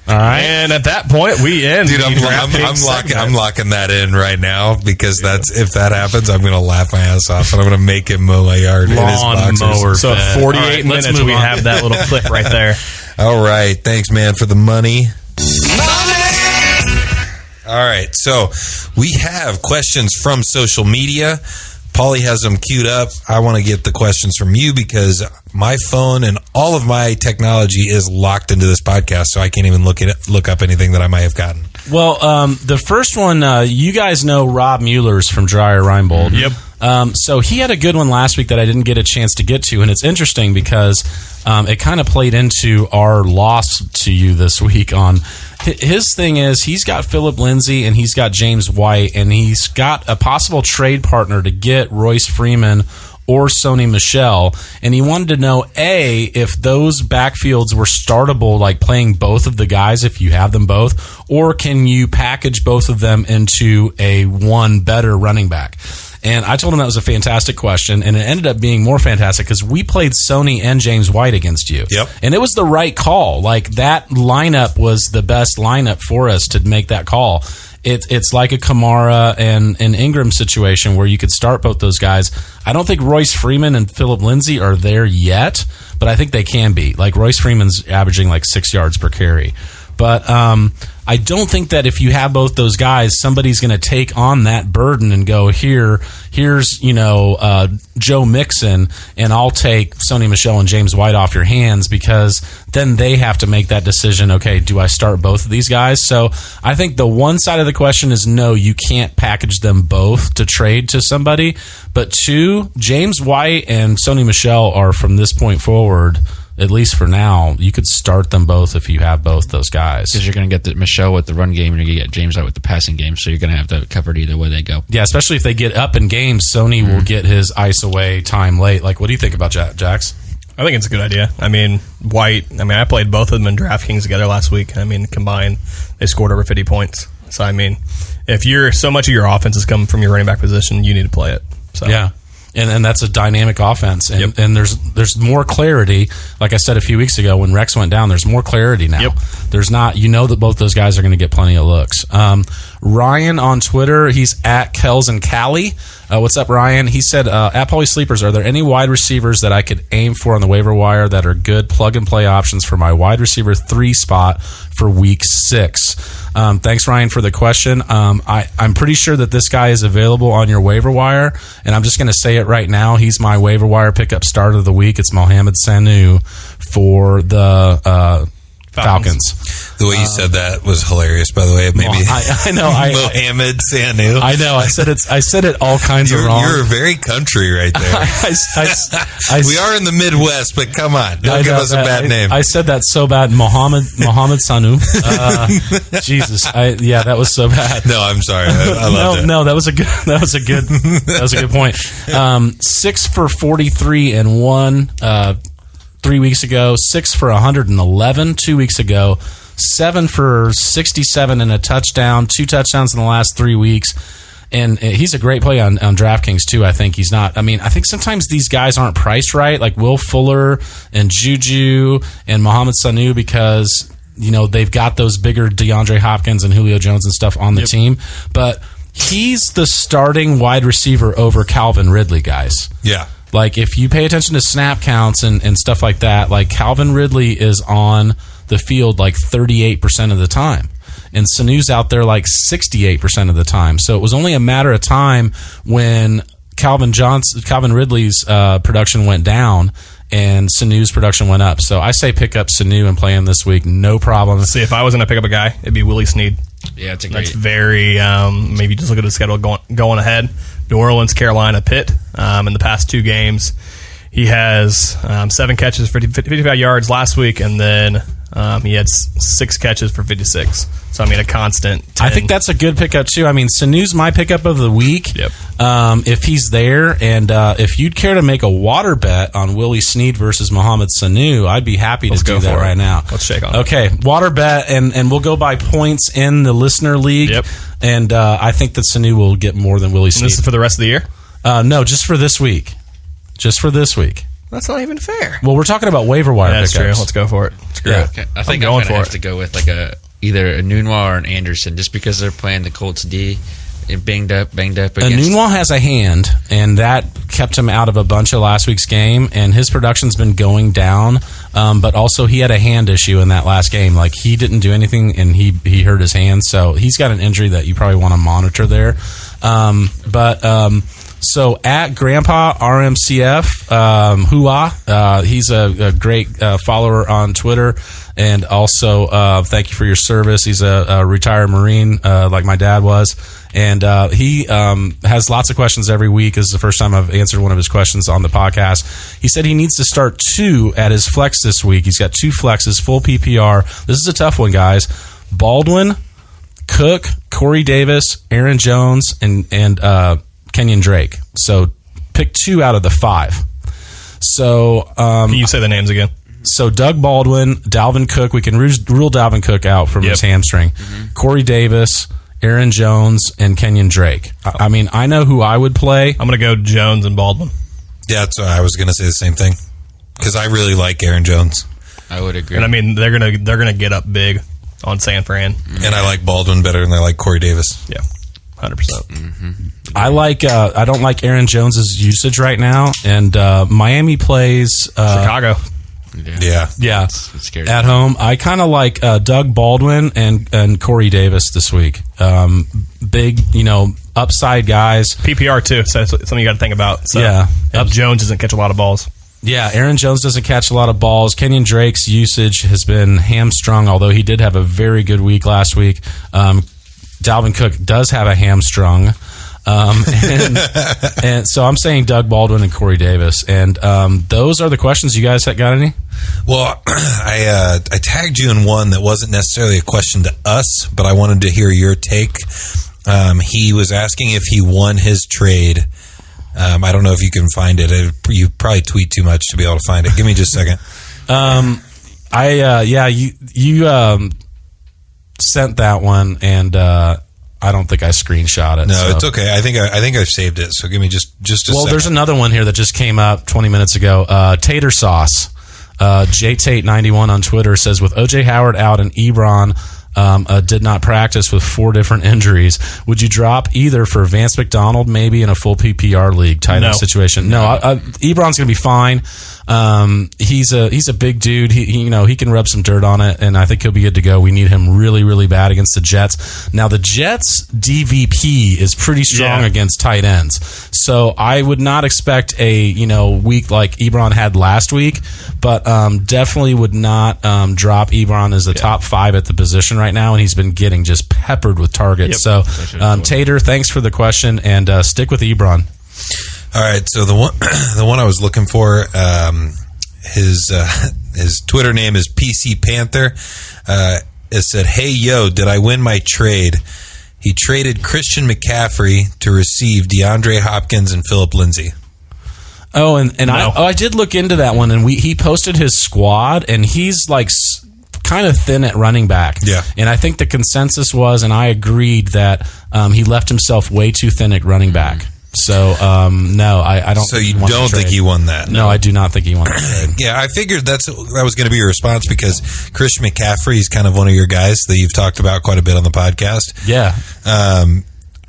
All right. And at that point, we end. Dude, the I'm DraftKings locking segment. that in right now because if that happens, I'm going to laugh my ass off and I'm going to make him mow my yard in his Lawn boxers. mower. So All 48 right, let's minutes, move we on. have that little clip right there. All right. Thanks, man, for the money. All right. So we have questions from social media. Paulie has them queued up. I want to get the questions from you because my phone and all of my technology is locked into this podcast, so I can't even look up anything that I might have gotten. Well, the first one, you guys know Rob Mueller's from Dreyer Reinbold. Yep. So he had a good one last week that I didn't get a chance to get to, and it's interesting because it kind of played into our loss to you this week. On his thing is he's got Phillip Lindsay and he's got James White, and he's got a possible trade partner to get Royce Freeman or Sony Michel, and he wanted to know, A, if those backfields were startable, like playing both of the guys if you have them both, or can you package both of them into a one better running back? And I told him that was a fantastic question, and it ended up being more fantastic because we played Sony and James White against you. Yep. And it was the right call. Like, that lineup was the best lineup for us to make that call. It's like a Kamara and an Ingram situation where you could start both those guys. I don't think Royce Freeman and Phillip Lindsay are there yet, but I think they can be. Like, Royce Freeman's averaging like 6 yards per carry. But I don't think that if you have both those guys, somebody's going to take on that burden and go, here's Joe Mixon, and I'll take Sony Michel and James White off your hands, because then they have to make that decision. Okay, do I start both of these guys? So I think the one side of the question is no, you can't package them both to trade to somebody. But two, James White and Sony Michel are, from this point forward, at least for now, you could start them both if you have both those guys. Because you're going to get the Michelle with the run game, and you're going to get James out with the passing game, so you're going to have to cover it either way they go. Yeah, especially if they get up in games, Sony will get his ice away time late. Like, what do you think about Jax? I think it's a good idea. I mean, White, I played both of them in DraftKings together last week. Combined, they scored over 50 points. So, if so much of your offense is coming from your running back position, you need to play it. So. Yeah. And that's a dynamic offense. And, Yep. and there's more clarity. Like I said a few weeks ago when Rex went down, there's more clarity now. Yep. There's not, that both those guys are going to get plenty of looks. Ryan on Twitter, he's at Kells and Callie. What's up, Ryan? He said, at Paulies Sleepers, are there any wide receivers that I could aim for on the waiver wire that are good plug-and-play options for my wide receiver 3 spot for week 6? Thanks, Ryan, for the question. I'm pretty sure that this guy is available on your waiver wire, and I'm just going to say it right now. He's my waiver wire pickup start of the week. It's Mohamed Sanu for the Falcons. The way you said that was hilarious, by the way. Maybe I know. Mohamed Sanu. I know. I said it all kinds of wrong. You're very country right there. We are in the Midwest, but come on. Don't give us a bad name. I said that so bad. Mohamed Sanu. Jesus. That was so bad. No, I'm sorry. I love that. No, that was a good point. 6 for 43 and 1 3 weeks ago, 6 for 111 2 weeks ago, 7 for 67 and a touchdown, 2 touchdowns in the last 3 weeks. And he's a great play on DraftKings, too. I think he's not. I think sometimes these guys aren't priced right, like Will Fuller and Juju and Mohamed Sanu, because, they've got those bigger DeAndre Hopkins and Julio Jones and stuff on the team. But he's the starting wide receiver over Calvin Ridley, guys. Yeah. Like, if you pay attention to snap counts and stuff like that, like, Calvin Ridley is on the field like 38% of the time. And Sanu's out there like 68% of the time. So it was only a matter of time when Calvin Ridley's production went down and Sanu's production went up. So I say pick up Sanu and play him this week. No problem. See, if I was going to pick up a guy, it'd be Willie Snead. Yeah, it's a That's great. very, maybe just look at the schedule going ahead. New Orleans, Carolina, Pitt. In the past 2 games, he has 7 catches for 55 yards last week, and then he had 6 catches for 56. So, I mean, a constant 10. I think that's a good pickup, too. I mean, Sanu's my pickup of the week. Yep. If he's there, and if you'd care to make a water bet on Willie Snead versus Mohamed Sanu, I'd be happy to do that right now. Let's shake on it. Okay, water bet, and we'll go by points in the listener league. Yep. And I think that Sanu will get more than Willie And Snead. this is for the rest of the year? No, just for this week. Just for this week. That's not even fair. Well, we're talking about waiver wire That's pickups. true. Let's go for it. Screw Yeah. it. Okay, I think I'm going going to for have it. to go with like either a Nunwa or an Anderson, just because they're playing the Colts D. It banged up against. Nunwa has a hand, and that kept him out of a bunch of last week's game, and his production's been going down, but also he had a hand issue in that last game. Like, he didn't do anything, and he hurt his hand, so he's got an injury that you probably want to monitor there. So at Grandpa RMCF, he's a great follower on Twitter, and also thank you for your service. He's a retired Marine, like my dad was, and he has lots of questions every week. This is the first time I've answered one of his questions on the podcast. He said he needs to start 2 at his flex this week. He's got 2 flexes, full PPR. This is a tough one, guys. Baldwin, Cook, Corey Davis, Aaron Jones, and Kenyon Drake. So pick 2 out of the 5. So Can you say the names again? so Doug Baldwin, Dalvin Cook. We can rule Dalvin Cook out from his hamstring. Corey Davis, Aaron Jones, and Kenyon Drake. I mean, I know who I would play. I'm going to go Jones and Baldwin. Yeah, that's I was going to say the same thing because I really like Aaron Jones, I would agree. And I mean, they're gonna get up big on San Fran. and I like Baldwin better than I like Corey Davis. Yeah, 100%. I don't like Aaron Jones's usage right now, and Miami plays Chicago. Yeah, It's scary. at home. I kind of like Doug Baldwin and Corey Davis this week. Big, upside guys. PPR too. So that's something you got to think about. So, Yeah. and Jones doesn't catch a lot of balls. Yeah, Aaron Jones doesn't catch a lot of balls. Kenyon Drake's usage has been hamstrung, although he did have a very good week last week. Dalvin Cook does have a hamstrung. And so I'm saying Doug Baldwin and Corey Davis. And those are the questions. You guys got any? Well, I tagged you in one that wasn't necessarily a question to us, but I wanted to hear your take. He was asking if he won his trade. I don't know if you can find it. You probably tweet too much to be able to find it. Give me just a second. You sent that one, and I don't think I screenshot it. No, so. it's okay. I think I've saved it. So give me just a second. Well, there's another one here that just came up 20 minutes ago. Tater sauce. JTate91 on Twitter says, with OJ Howard out and Ebron did not practice with 4 different injuries, would you drop either for Vance McDonald, maybe in a full PPR league tight end situation? No, Ebron's going to be fine. He's a big dude. He can rub some dirt on it, and I think he'll be good to go. We need him really, really bad against the Jets. Now, the Jets DVP is pretty strong against tight ends, so I would not expect a week like Ebron had last week, but definitely would not drop Ebron as the top 5 at the position right now, and he's been getting just peppered with targets. So, Tater, thanks for the question, and stick with Ebron. All right, so the one I was looking for, his Twitter name is PC Panther. It said, "Hey yo, did I win my trade?" He traded Christian McCaffrey to receive DeAndre Hopkins and Phillip Lindsay. Oh, I did look into that one, and he posted his squad, and he's like kind of thin at running back. Yeah. And I think the consensus was, and I agreed, that he left himself way too thin at running back. So, no, I don't. So you don't think he won that? No, I do not think he won that trade. Yeah, I figured that was going to be your response because Christian McCaffrey is kind of one of your guys that you've talked about quite a bit on the podcast. Yeah.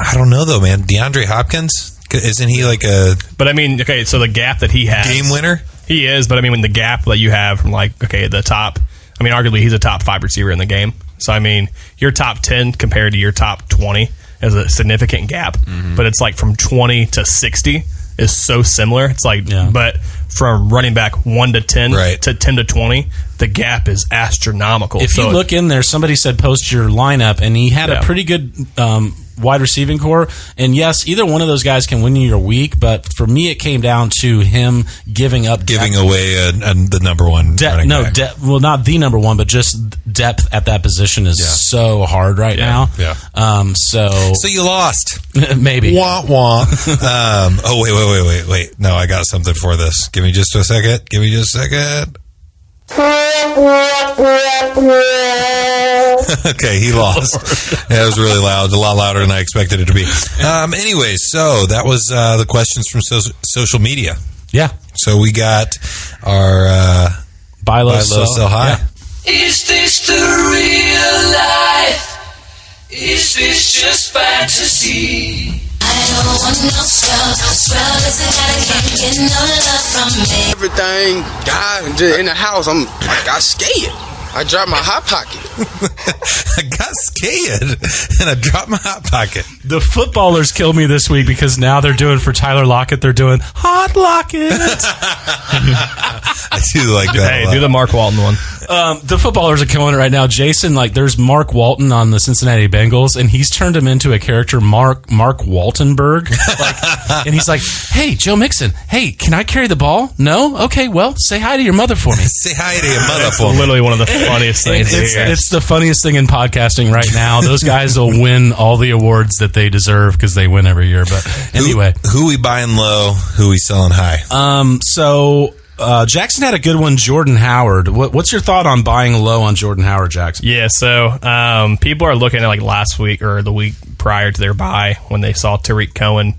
I don't know, though, man. DeAndre Hopkins? Isn't he like a... But, I mean, okay, so the gap that he has... game winner? He is, but, I mean, when the gap that you have from, like, okay, the top... I mean, arguably, he's a top 5 receiver in the game. So, I mean, your top 10 compared to your top 20 is a significant gap. But it's like from 20 to 60 is so similar. It's like, but from running back 1 to 10 to 10 to 20, the gap is astronomical. If you look in there, somebody said post your lineup, and he had a pretty good wide receiving core. And yes, either one of those guys can win you your week, but for me, it came down to him giving away the number one running back. Well, not the number one, but just depth at that position is so hard right now. Yeah. So you lost. Maybe. Wah, wah. Wait. No, I got something for this. Give me just a second. Okay, he lost. That was really loud. A lot louder than I expected it to be. Anyways, so that was the questions from social media. Yeah. So we got our buy low, sell high. Yeah. Is this the real life? Is this just fantasy? I don't want no swell is a guy that can't get no love from me. Everything died in the house. I got scared. I dropped my Hot Pocket. I got scared and I dropped my Hot Pocket. The footballers killed me this week because now they're doing for Tyler Lockett. They're doing Hot Lockett. I do like that. Hey, do the Mark Walton one. The footballers are killing it right now. Jason, like, there's Mark Walton on the Cincinnati Bengals, and he's turned him into a character, Mark Waltenberg. And he's like, hey, Joe Mixon, hey, can I carry the ball? No? Okay, well, say hi to your mother for me. Say hi to your mother for me. Literally one of the funniest things. It's the funniest thing in podcasting right now. Those guys will win all the awards that they deserve because they win every year. But anyway. Who we buying low, who we selling high? Jackson had a good one, Jordan Howard. What's your thought on buying low on Jordan Howard, Jackson? Yeah, so people are looking at like last week or the week prior to their bye when they saw Tariq Cohen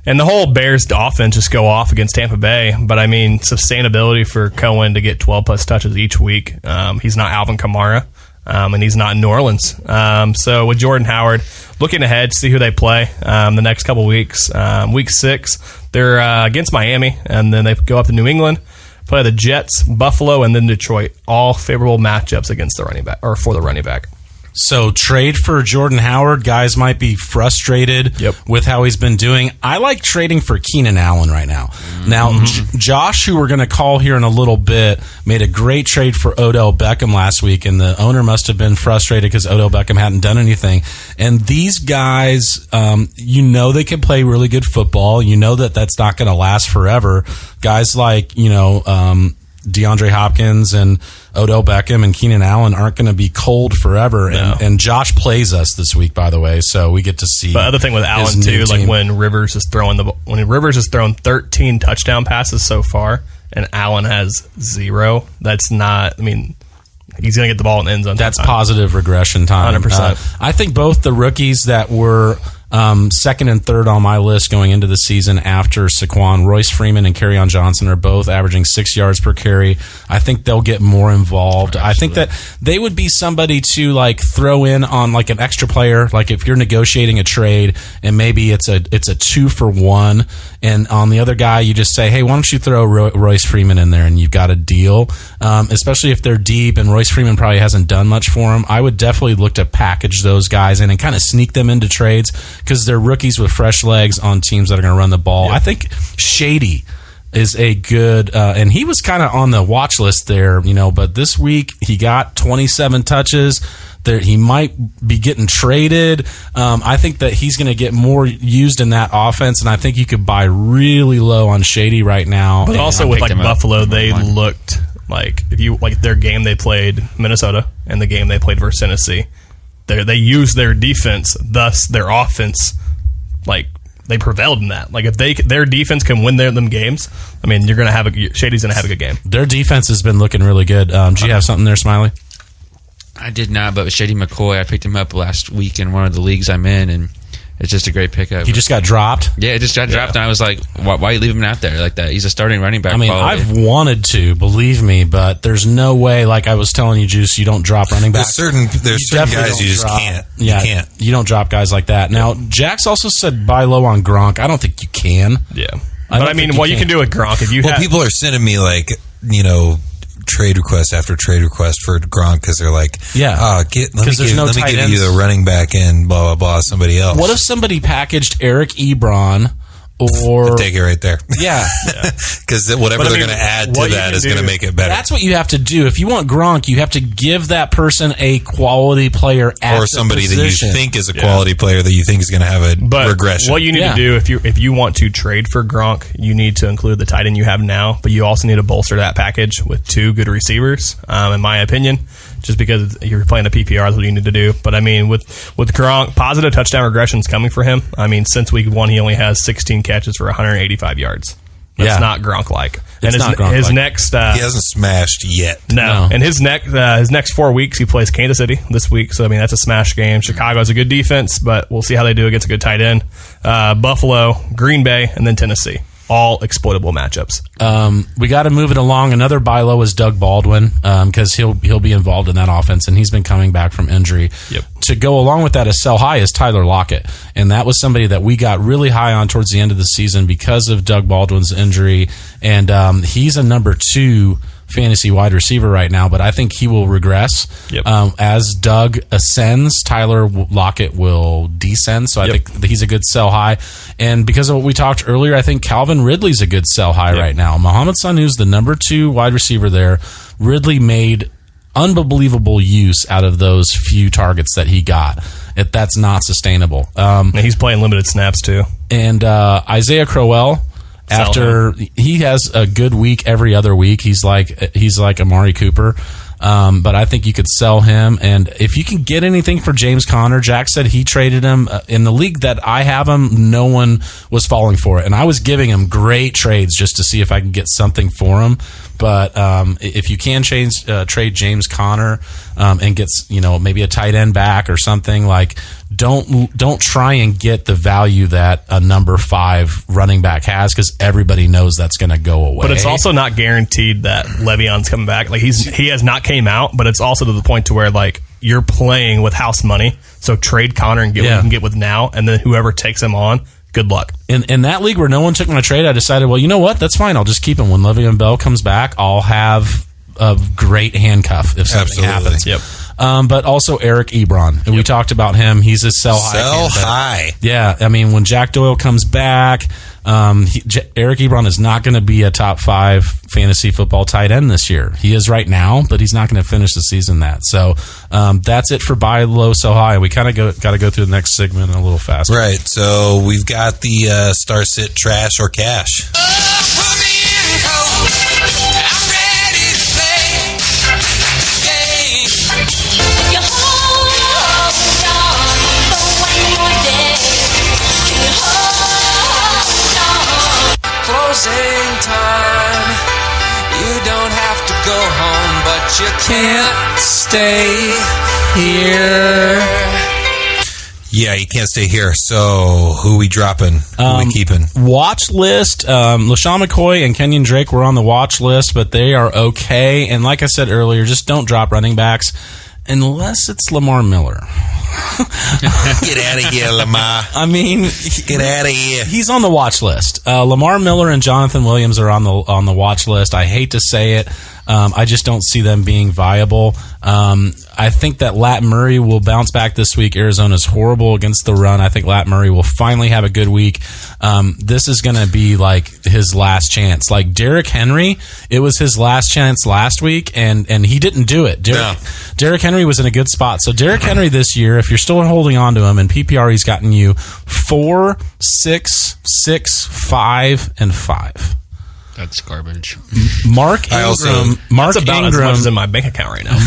and the whole Bears offense just go off against Tampa Bay. But, I mean, sustainability for Cohen to get 12-plus touches each week. He's not Alvin Kamara, and he's not in New Orleans. So with Jordan Howard, looking ahead, see who they play the next couple weeks. Week 6, they're against Miami, and then they go up to New England, play the Jets, Buffalo, and then Detroit. All favorable matchups against the running back or for the running back. So trade for Jordan Howard. Guys might be frustrated with how he's been doing. I like trading for Keenan Allen right now. Now, Josh, who we're going to call here in a little bit, made a great trade for Odell Beckham last week, and the owner must have been frustrated because Odell Beckham hadn't done anything. And these guys, they can play really good football. You know that that's not going to last forever. Guys like, DeAndre Hopkins and Odell Beckham and Keenan Allen aren't going to be cold forever. No. And Josh plays us this week, by the way, so we get to see. But other thing with Allen too, like when Rivers has thrown 13 touchdown passes so far, and Allen has 0. That's not. I mean, he's going to get the ball in the end zone. That's positive regression time. 100%. I think both the rookies that were second and third on my list going into the season after Saquon, Royce Freeman and Kerryon Johnson are both averaging 6 yards per carry. I think they'll get more involved. Absolutely. I think that they would be somebody to like throw in on like an extra player. Like if you're negotiating a trade and maybe it's a 2-for-1, and on the other guy you just say, hey, why don't you throw Royce Freeman in there and you've got a deal. Especially if they're deep and Royce Freeman probably hasn't done much for him. I would definitely look to package those guys in and kind of sneak them into trades, because they're rookies with fresh legs on teams that are going to run the ball. Yep. I think Shady is a good, and he was kind of on the watch list there, but this week he got 27 touches. He might be getting traded. I think that he's going to get more used in that offense, and I think you could buy really low on Shady right now. But also with like Buffalo, they looked like if you like their game they played Minnesota and the game they played versus Tennessee. They used their defense, thus their offense, like they prevailed in that. Like if their defense can win them games, I mean, Shady's gonna have a good game. Their defense has been looking really good. Do you have something there, Smiley? I did not, but Shady McCoy, I picked him up last week in one of the leagues I'm in, and It's just a great pickup. He just got dropped. Yeah, it just got dropped, and I was like, why are you leaving him out there like that? He's a starting running back. I mean, quality. I've wanted to, believe me, but there's no way, like I was telling you, Juice, you don't drop running backs. There's certain guys you just can't. Yeah, you can't. You don't drop guys like that. Now, Jax also said buy low on Gronk. I don't think you can. Yeah. But I mean, what you can do with Gronk, if you people are sending me, like, trade request after trade request for Gronk because they're like, let me give you the running back and blah, blah, blah, somebody else. What if somebody packaged Eric Ebron or... Take it right there. Yeah. Because whatever they're going to add to that is going to make it better. That's what you have to do. If you want Gronk, you have to give that person a quality player at or somebody the position that you think is a quality player that you think is going to have a regression. What you need to do if you want to trade for Gronk, you need to include the tight end you have now, but you also need to bolster that package with 2 good receivers, in my opinion. Just because you're playing a PPR is what you need to do. But, I mean, with Gronk, positive touchdown regression is coming for him. I mean, since week 1, he only has 16 catches for 185 yards. That's not Gronk-like. And his next... he hasn't smashed yet. No. And his next 4 weeks, he plays Kansas City this week. So, I mean, that's a smash game. Chicago has a good defense, but we'll see how they do against a good tight end. Buffalo, Green Bay, and then Tennessee. All exploitable matchups. We got to move it along. Another buy low is Doug Baldwin because he'll be involved in that offense, and he's been coming back from injury. Yep. To go along with that, a sell high is Tyler Lockett, and that was somebody that we got really high on towards the end of the season because of Doug Baldwin's injury, and he's a number 2 fantasy wide receiver right now, but I think he will regress. Yep. As Doug ascends, Tyler Lockett will descend, so I think he's a good sell high. And because of what we talked earlier, I think Calvin Ridley's a good sell high right now. Mohamed Sanu's the number 2 wide receiver there. Ridley made unbelievable use out of those few targets that he got. That's not sustainable. He's playing limited snaps too. And Isaiah Crowell, after he has a good week every other week, he's like Amari Cooper. But I think you could sell him. And if you can get anything for James Conner, Jack said he traded him. In the league that I have him, no one was falling for it. And I was giving him great trades just to see if I can get something for him. But if you can trade James Conner and get maybe a tight end back or something, like don't try and get the value that a number 5 running back has because everybody knows that's going to go away. But it's also not guaranteed that Le'Veon's coming back. Like he has not came out, but it's also to the point to where like you're playing with house money. So trade Conner and get what you can get with now, and then whoever takes him on. Good luck. In that league where no one took my trade, I decided, well, you know what? That's fine. I'll just keep him. When Le'Veon Bell comes back, I'll have a great handcuff if something happens. Yep. But also Eric Ebron. And we talked about him. He's a sell high. Sell high. Yeah. I mean, when Jack Doyle comes back, Eric Ebron is not going to be a top 5 fantasy football tight end this year. He is right now, but he's not going to finish the season that. So that's it for buy low, sell high. We kind of got to go through the next segment a little faster. Right. So we've got the star sit trash or cash. Closing time. You don't have to go home, but you can't stay here. Yeah, you can't stay here. So who we dropping? Who we keeping? Watch list. LaShawn McCoy and Kenyon Drake were on the watch list, but they are okay. And like I said earlier, just don't drop running backs unless it's Lamar Miller. Get out of here, Lamar. I mean, get out of here. He's on the watch list. Lamar Miller and Jonathan Williams are on the watch list. I hate to say it. I just don't see them being viable. I think that Lat Murray will bounce back this week. Arizona's horrible against the run. I think Lat Murray will finally have a good week. This is going to be like his last chance. Like Derrick Henry, it was his last chance last week, and he didn't do it. Derrick Henry was in a good spot. So Derrick Henry this year, if you're still holding on to him, in PPR he's gotten you 4, 6, 6, 5, and 5. That's garbage. Mark Ingram. That's about as much as in my bank account right now.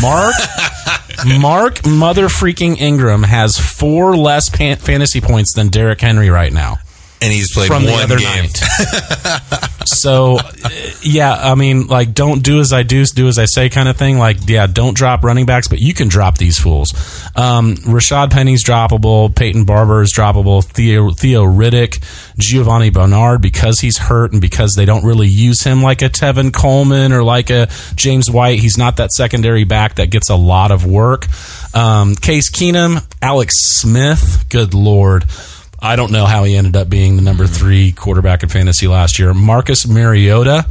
Mark mother freaking Ingram has 4 less fantasy points than Derrick Henry right now. And he's played from one the other game. Night. So Yeah, I mean, like, don't do as I do as I say kind of thing. Like, yeah, don't drop running backs, but you can drop these fools. Rashad Penny's droppable. Peyton Barber is droppable. Theo Riddick, Giovanni Bernard, because he's hurt and because they don't really use him like a Tevin Coleman or like a James White. He's not that secondary back that gets a lot of work. Case Keenum, Alex Smith, good Lord. I don't know how he ended up being the number 3 quarterback in fantasy last year. Marcus Mariota.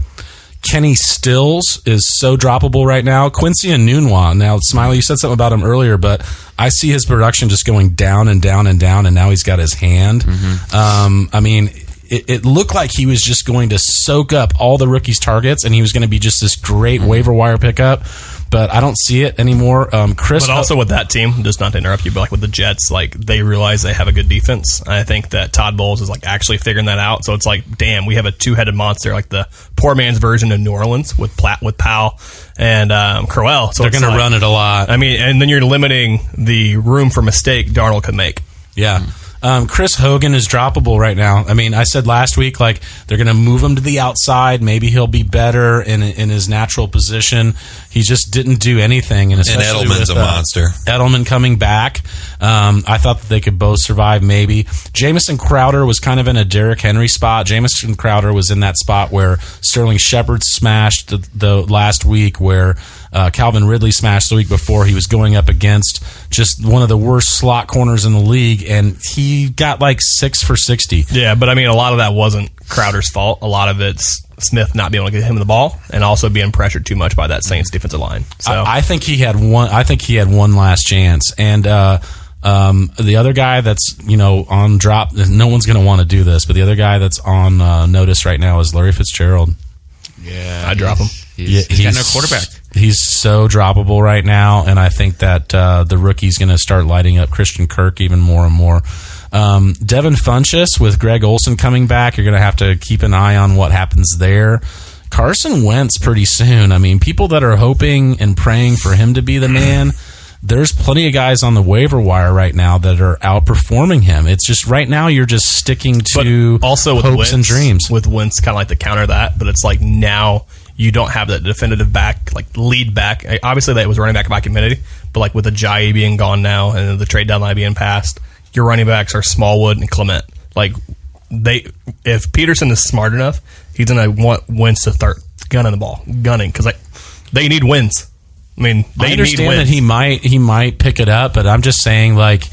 Kenny Stills is so droppable right now. Quincy Enunwa. Now, Smiley, you said something about him earlier, but I see his production just going down and down and down, and now he's got his hand. I mean, it looked like he was just going to soak up all the rookies' targets, and he was going to be just this great waiver wire pickup. But I don't see it anymore. Chris, but also with that team, just not to interrupt you, but like with the Jets, like they realize they have a good defense. I think that Todd Bowles is like actually figuring that out. So it's like, damn, we have a 2-headed monster, like the poor man's version of New Orleans with Powell and Crowell. So they're going to run it a lot. I mean, and then you're limiting the room for mistake Darnold could make. Yeah. Chris Hogan is droppable right now. I mean, I said last week, like, they're going to move him to the outside. Maybe he'll be better in his natural position. He just didn't do anything. And Edelman's a monster. Edelman coming back. I thought that they could both survive, maybe. Jamison Crowder was kind of in a Derrick Henry spot. Jamison Crowder was in that spot where Sterling Shepard smashed the last week, where Calvin Ridley smashed the week before. He was going up against just one of the worst slot corners in the league, and he got like 6 for 60. Yeah, but I mean, a lot of that wasn't Crowder's fault. A lot of it's Smith not being able to get him the ball and also being pressured too much by that Saints defensive line. So I think he had one. I think he had one last chance, and the other guy that's on drop. No one's going to want to do this, but the other guy that's on notice right now is Larry Fitzgerald. Yeah, I drop him. He's got no quarterback. He's so droppable right now, and I think that the rookie's going to start lighting up Christian Kirk even more and more. Devin Funchess with Greg Olsen coming back, you're going to have to keep an eye on what happens there. Carson Wentz pretty soon. I mean, people that are hoping and praying for him to be the man, there's plenty of guys on the waiver wire right now that are outperforming him. It's just right now you're just sticking to also with hopes Wentz, and dreams. With Wentz, kind of like to counter that, but it's like now you don't have that definitive back, like lead back. Obviously, that was running back by committee, but like with Ajayi being gone now and the trade deadline being passed, your running backs are Smallwood and Clement. Like if Peterson is smart enough, he's gonna want Wentz to start gunning because like they need wins. I mean, I understand that he might pick it up, but I'm just saying, like,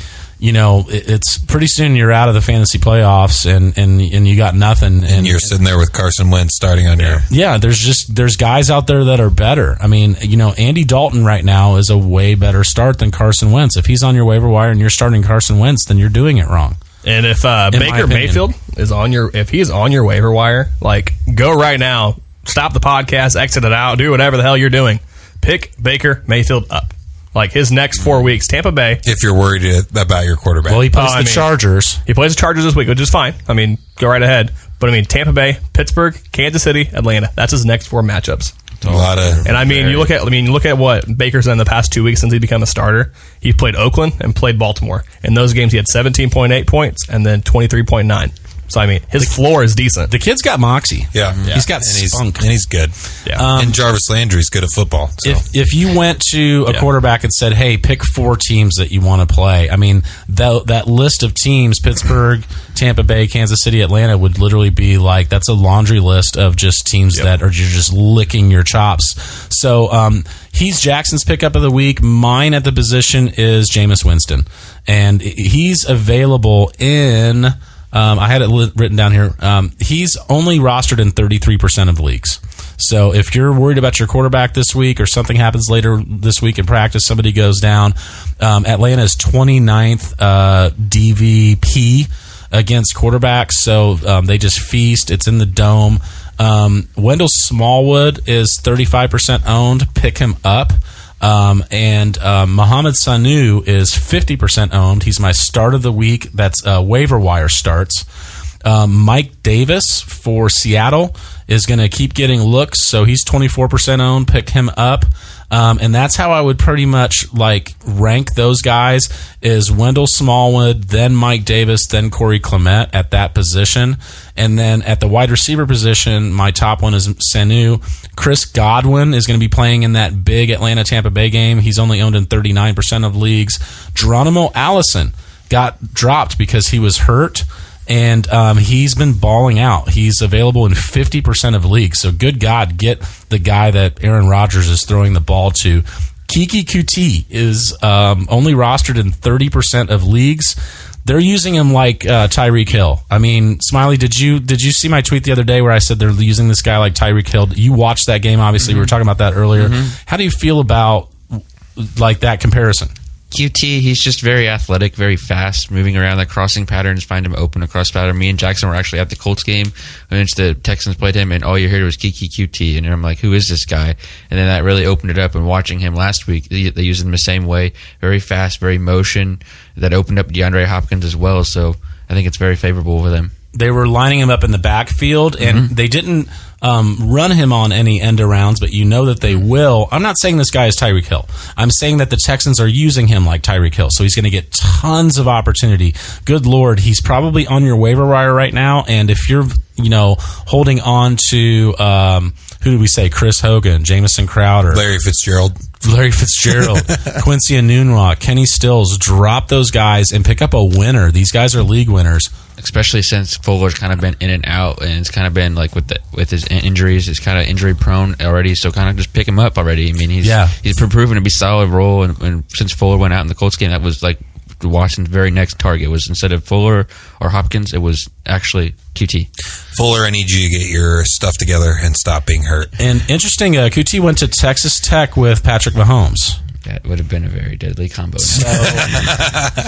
it's pretty soon you're out of the fantasy playoffs and you got nothing, and you're sitting there with Carson Wentz starting on your. Yeah, there's guys out there that are better. I mean, Andy Dalton right now is a way better start than Carson Wentz. If he's on your waiver wire and you're starting Carson Wentz, then you're doing it wrong. And if Baker Mayfield is if he's on your waiver wire, like, go right now, stop the podcast, exit it out, do whatever the hell you're doing. Pick Baker Mayfield up. Like his next 4 weeks, Tampa Bay. If you're worried about your quarterback. Well, he plays Chargers. He plays the Chargers this week, which is fine. I mean, go right ahead. But I mean, Tampa Bay, Pittsburgh, Kansas City, Atlanta. That's his next 4 matchups. A lot of. And I mean, you look at what Baker's done in the past 2 weeks since he became a starter. He played Oakland and played Baltimore. In those games, he had 17.8 points and then 23.9. So, I mean, his floor is decent. The kid's got moxie. Yeah. He's got spunk. And he's good. Yeah. And Jarvis Landry's good at football. So. If you went to a quarterback and said, hey, pick 4 teams that you want to play, I mean, that list of teams, Pittsburgh, Tampa Bay, Kansas City, Atlanta, would literally be like, that's a laundry list of just teams that are you're just licking your chops. So he's Jackson's pickup of the week. Mine at the position is Jameis Winston. And he's available in... I had it written down here. He's only rostered in 33% of the leagues. So if you're worried about your quarterback this week or something happens later this week in practice, somebody goes down, Atlanta is 29th DVP against quarterbacks. So they just feast. It's in the dome. Wendell Smallwood is 35% owned. Pick him up. And Mohamed Sanu is 50% owned. He's my start of the week. That's waiver wire starts. Mike Davis for Seattle is going to keep getting looks, so he's 24% owned. Pick him up. And that's how I would pretty much like rank those guys is Wendell Smallwood, then Mike Davis, then Corey Clement at that position. And then at the wide receiver position, my top one is Sanu. Chris Godwin is going to be playing in that big Atlanta-Tampa Bay game. He's only owned in 39% of leagues. Geronimo Allison got dropped because he was hurt. And he's been balling out. He's available in 50% of leagues. So good God, get the guy that Aaron Rodgers is throwing the ball to. Kiki Kuti is only rostered in 30% of leagues. They're using him like Tyreek Hill. I mean, Smiley, did you see my tweet the other day where I said they're using this guy like Tyreek Hill? You watched that game, obviously. We were talking about that earlier. How do you feel about like that comparison? QT, he's just very athletic, very fast, moving around. The crossing patterns find him open across pattern. Me and Jackson were actually at the Colts game in which the Texans played him, and all you heard was Kiki QT. And I'm like, who is this guy? And then that really opened it up. And watching him last week, they used him the same way, very fast, very motion. That opened up DeAndre Hopkins as well. So I think it's very favorable for them. They were lining him up in the backfield, and they didn't run him on any end arounds, but you know that they will. I'm not saying this guy is Tyreek Hill. I'm saying that the Texans are using him like Tyreek Hill, so he's going to get tons of opportunity. Good Lord, he's probably on your waiver wire right now, and if you're holding on to who did we say? Chris Hogan, Jamison Crowder, Larry Fitzgerald, Quincy Enunwa, Kenny Stills, drop those guys and pick up a winner. These guys are league winners. Especially since Fuller's kind of been in and out, and it's kind of been like with his injuries, he's kind of injury prone already. So kind of just pick him up already. I mean, he's proven to be solid role, and since Fuller went out in the Colts game, that was like Washington's very next target was instead of Fuller or Hopkins, it was actually QT. Fuller, I need you to get your stuff together and stop being hurt. And interesting, QT went to Texas Tech with Patrick Mahomes. That would have been a very deadly combo. So,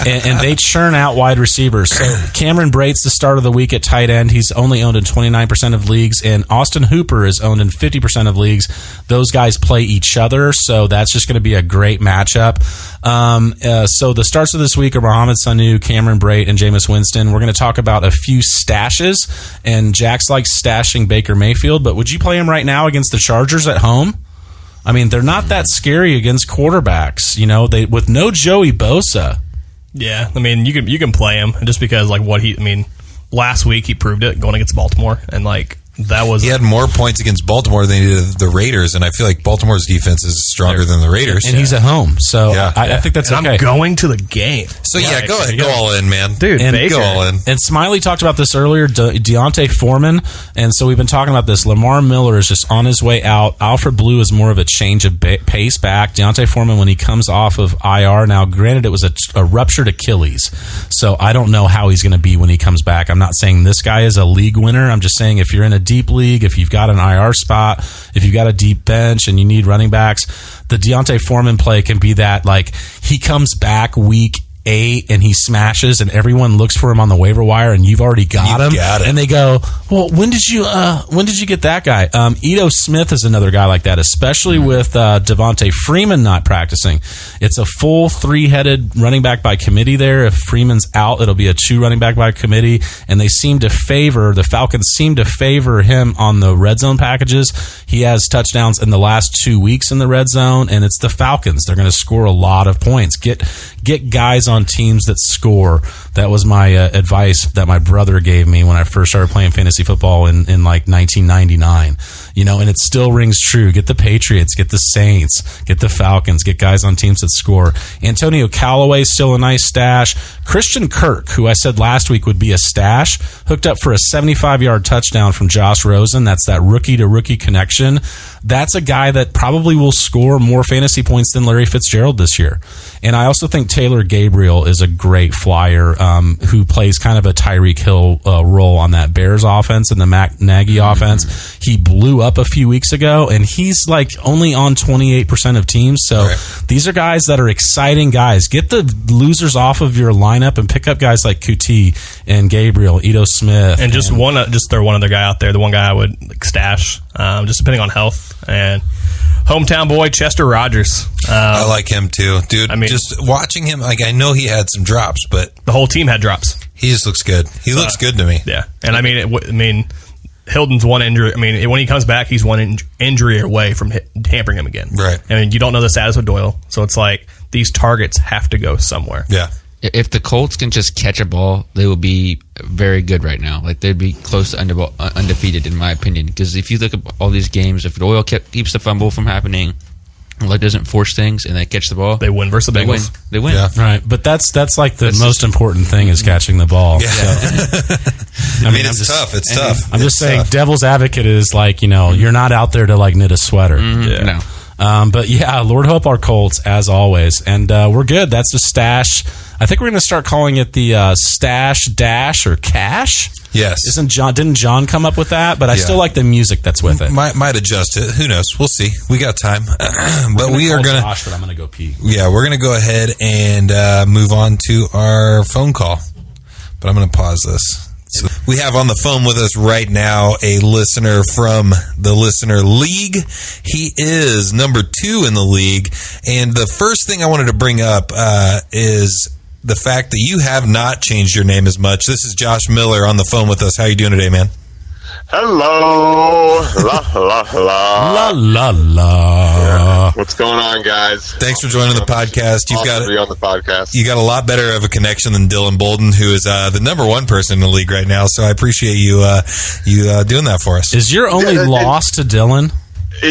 and they churn out wide receivers. So Cameron Brate's the start of the week at tight end. He's only owned in 29% of leagues, and Austin Hooper is owned in 50% of leagues. Those guys play each other, so that's just going to be a great matchup. So the starts of this week are Mohamed Sanu, Cameron Brate, and Jameis Winston. We're going to talk about a few stashes, and Jax likes stashing Baker Mayfield, but would you play him right now against the Chargers at home? I mean, they're not that scary against quarterbacks, they with no Joey Bosa. Yeah, I mean, you can play him just because last week he proved it going against Baltimore, and he had more points against Baltimore than he did the Raiders, and I feel like Baltimore's defense is stronger than the Raiders. And he's at home, so I think that's okay. I'm going to the game. So go ahead, go all in, man. Dude, and go all in. And Smiley talked about this earlier, Deontay Foreman, and so we've been talking about this. Lamar Miller is just on his way out. Alfred Blue is more of a change of pace back. Deontay Foreman, when he comes off of IR, now granted it was a ruptured Achilles, so I don't know how he's going to be when he comes back. I'm not saying this guy is a league winner. I'm just saying if you're in a deep league, if you've got an IR spot, if you've got a deep bench and you need running backs, the Deontay Foreman play can be that he comes back week 8 and he smashes and everyone looks for him on the waiver wire and you've already got him. And they go, well, when did you get that guy? Ito Smith is another guy like that, especially with Devontae Freeman not practicing. It's a full 3-headed running back by committee there. If Freeman's out, it'll be a 2 running back by committee, and the Falcons seem to favor him on the red zone packages. He has touchdowns in the last 2 weeks in the red zone, and it's the Falcons. They're going to score a lot of points. Get guys on teams that score. That was my advice that my brother gave me when I first started playing fantasy football in 1999. And it still rings true. Get the Patriots, get the Saints, get the Falcons, get guys on teams that score. Antonio Callaway still a nice stash. Christian Kirk, who I said last week would be a stash, hooked up for a 75-yard touchdown from Josh Rosen. That's that rookie-to-rookie connection. That's a guy that probably will score more fantasy points than Larry Fitzgerald this year. And I also think Taylor Gabriel is a great flyer who plays kind of a Tyreek Hill role on that Bears offense and the Matt Nagy offense. He blew up a few weeks ago, and he's only on 28% of teams. So These are guys that are exciting guys. Get the losers off of your lineup and pick up guys like QT and Gabriel, Ito Smith. And just throw one other guy out there. The one guy I would stash, just depending on health. And hometown boy Chester Rogers. I like him too, dude. I mean, just watching him, I know he had some drops, but the whole team had drops. He just looks good. He looks good to me. Yeah, and I mean, Hilton's one injury. I mean, when he comes back, he's one injury away from hampering him again. Right. I mean, you don't know the status of Doyle, so it's like these targets have to go somewhere. Yeah. If the Colts can just catch a ball, they will be very good right now. Like, they'd be close to undefeated, in my opinion. Because if you look at all these games, if Doyle keeps the fumble from happening, like doesn't force things, and they catch the ball, they win versus the Bengals. They win. Yeah. Right, but that's like the most important thing is catching the ball. Yeah. So, I mean, it's tough. It's tough. I'm just saying, tough. devil's advocate is like, you're not out there to like knit a sweater. Yeah. No. But yeah, Lord help our Colts as always, and we're good. That's the stash. I think we're going to start calling it the stash dash or cash. Yes. Didn't John come up with that? But I still like the music that's with it. Might adjust it. Who knows? We'll see. We got time. But we are gonna. Josh, but I'm gonna go pee. Yeah, we're gonna go ahead and move on to our phone call. But I'm gonna pause this. So we have on the phone with us right now a listener from the Listener League. He is number 2 in the league. And the first thing I wanted to bring up is the fact that you have not changed your name as much. This is Josh Miller on the phone with us. How are you doing today, man? Hello. La, la, la. La la la. Yeah. What's going on, guys? Thanks for joining the podcast. You've Awesome to be on the podcast. You got a lot better of a connection than Dylan Bolden, who is the number 1 person in the league right now. So I appreciate you doing that for us. Is your only loss to Dylan?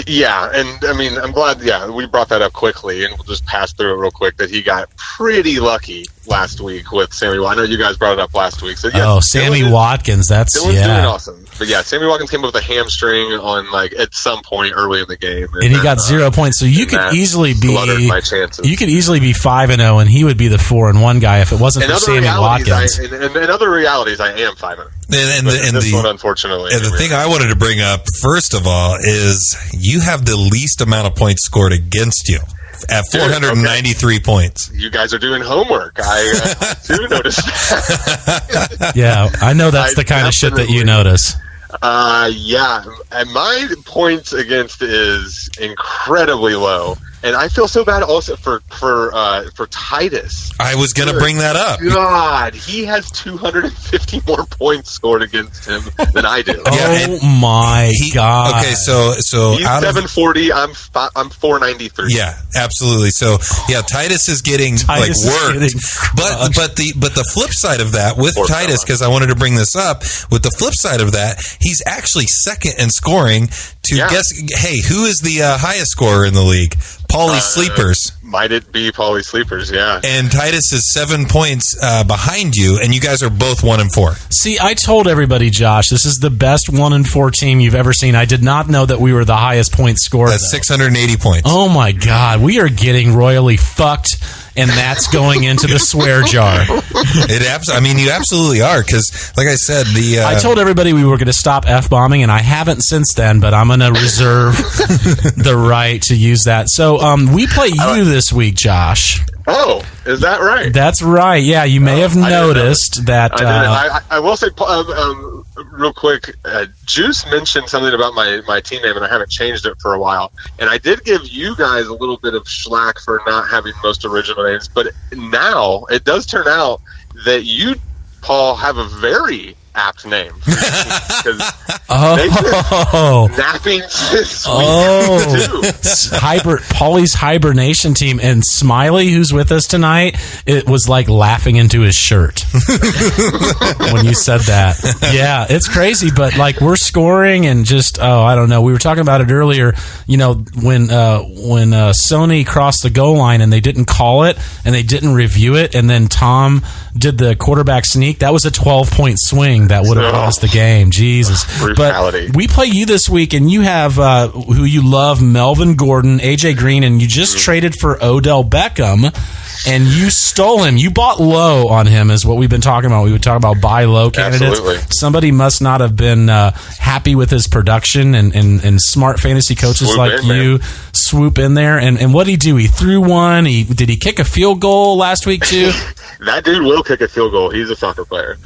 Yeah, and I mean, I'm glad, we brought that up quickly, and we'll just pass through it real quick, that he got pretty lucky last week with Sammy. I know you guys brought it up last week. So Sammy Watkins, that's, Dylan's doing awesome. But yeah, Sammy Watkins came up with a hamstring on, at some point early in the game. And he got 0 points, so you could easily be, my chances. You could easily be 5-0, and he would be the 4-1 guy if it wasn't for Sammy Watkins. In other realities, I am 5-0. And this one, unfortunately. And the thing I wanted to bring up, first of all, is you have the least amount of points scored against you at 493 points. You guys are doing homework. I do notice that. Yeah, I know that's the kind of shit that you notice. Yeah, and my points against is incredibly low. And I feel so bad also for Titus. I was going to bring that up. God, he has 250 more points scored against him than I do. My God. Okay, so he's out 740. I'm 493. Yeah, absolutely. So yeah, Titus is getting worked. But the flip side of that with Titus, because I wanted to bring this up, with the flip side of that, he's actually second in scoring. Guess, hey, who is the highest scorer in the league? Paulies Sleepers. Might it be Paulies Sleepers? Yeah. And Titus is 7 points behind you, and you guys are both 1-4. See, I told everybody, Josh, this is the best 1-4 team you've ever seen. I did not know that we were the highest point scorer. That's 680 points. Oh my God, we are getting royally fucked. And that's going into the swear jar. You absolutely are, because, like I said, I told everybody we were going to stop F-bombing, and I haven't since then, but I'm going to reserve the right to use that. So we play you this week, Josh. Oh, is that right? That's right. Yeah, you may have noticed that. I will say, real quick, Juice mentioned something about my team name, and I haven't changed it for a while. And I did give you guys a little bit of slack for not having most original names, but now it does turn out that you, Paul, have a very apt name. Napping this week. Paulie's hibernation team, and Smiley, who's with us tonight, it was like laughing into his shirt when you said that. Yeah, it's crazy, but like we're scoring and just I don't know. We were talking about it earlier. When Sony crossed the goal line and they didn't call it and they didn't review it, and then Tom did the quarterback sneak. That was a 12-point swing that would have lost the game. Jesus. Brutality. But we play you this week, and you have who you love, Melvin Gordon, AJ Green, and you just traded for Odell Beckham, and you stole him. You bought low on him, is what we've been talking about. We would talk about buy low candidates. Absolutely. Somebody must not have been happy with his production, and smart fantasy coaches swoop in there. And what did he do? He threw one. Did he kick a field goal last week too? That dude will kick a field goal. He's a soccer player.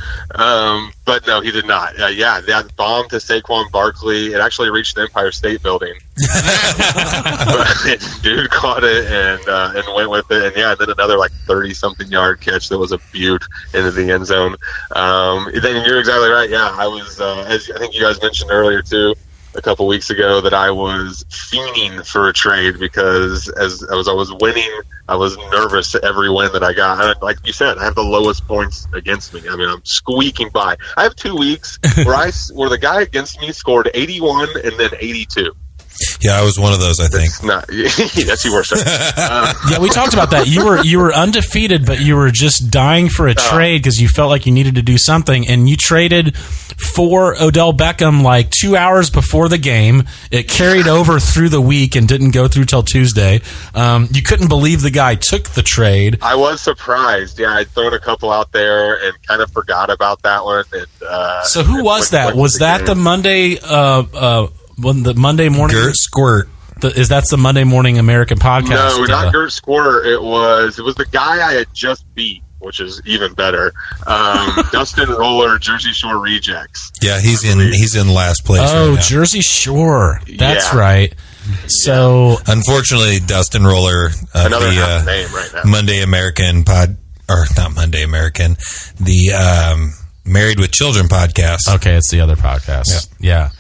But no, he did not. Yeah, that bomb to Saquon Barkley, it actually reached the Empire State Building. But dude caught it and went with it. And yeah, then another like 30-something yard catch that was a beaut into the end zone. Then you're exactly right. Yeah, I was, as I think you guys mentioned earlier too, a couple weeks ago, that I was fiending for a trade because as I was winning, I was nervous every win that I got. And like you said, I have the lowest points against me. I mean, I'm squeaking by. I have 2 weeks where the guy against me scored 81 and then 82. Yeah, I was one of those, I think. Yes, you were, sir. Yeah, we talked about that. You were undefeated, but you were just dying for a trade because you felt like you needed to do something, and you traded for Odell Beckham like 2 hours before the game. It carried over through the week and didn't go through till Tuesday. You couldn't believe the guy took the trade. I was surprised. Yeah, I'd thrown a couple out there and kind of forgot about that one. And, so who was that? Was that the Monday... the Monday morning Gert Squirt. Is that the Monday morning American podcast? No, not Gert Squirt. It was the guy I had just beat, which is even better. Dustin Roller, Jersey Shore Rejects. Yeah, he's in last place. Oh, right now. Jersey Shore. That's right. So unfortunately, Dustin Roller, another name right now. Monday American not Monday American, the Married with Children podcast. Okay, it's the other podcast. Yeah.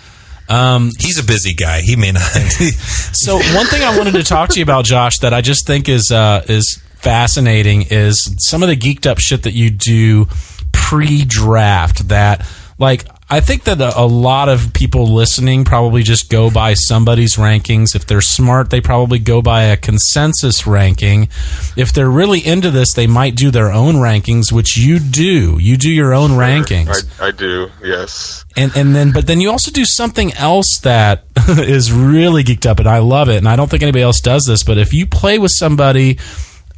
He's a busy guy. He may not. So one thing I wanted to talk to you about, Josh, that I just think is fascinating is some of the geeked up shit that you do pre-draft. That, like, I think that a lot of people listening probably just go by somebody's rankings. If they're smart, they probably go by a consensus ranking. If they're really into this, they might do their own rankings, which you do. You do your own rankings. I do, yes. But then you also do something else that is really geeked up, and I love it. And I don't think anybody else does this, but if you play with somebody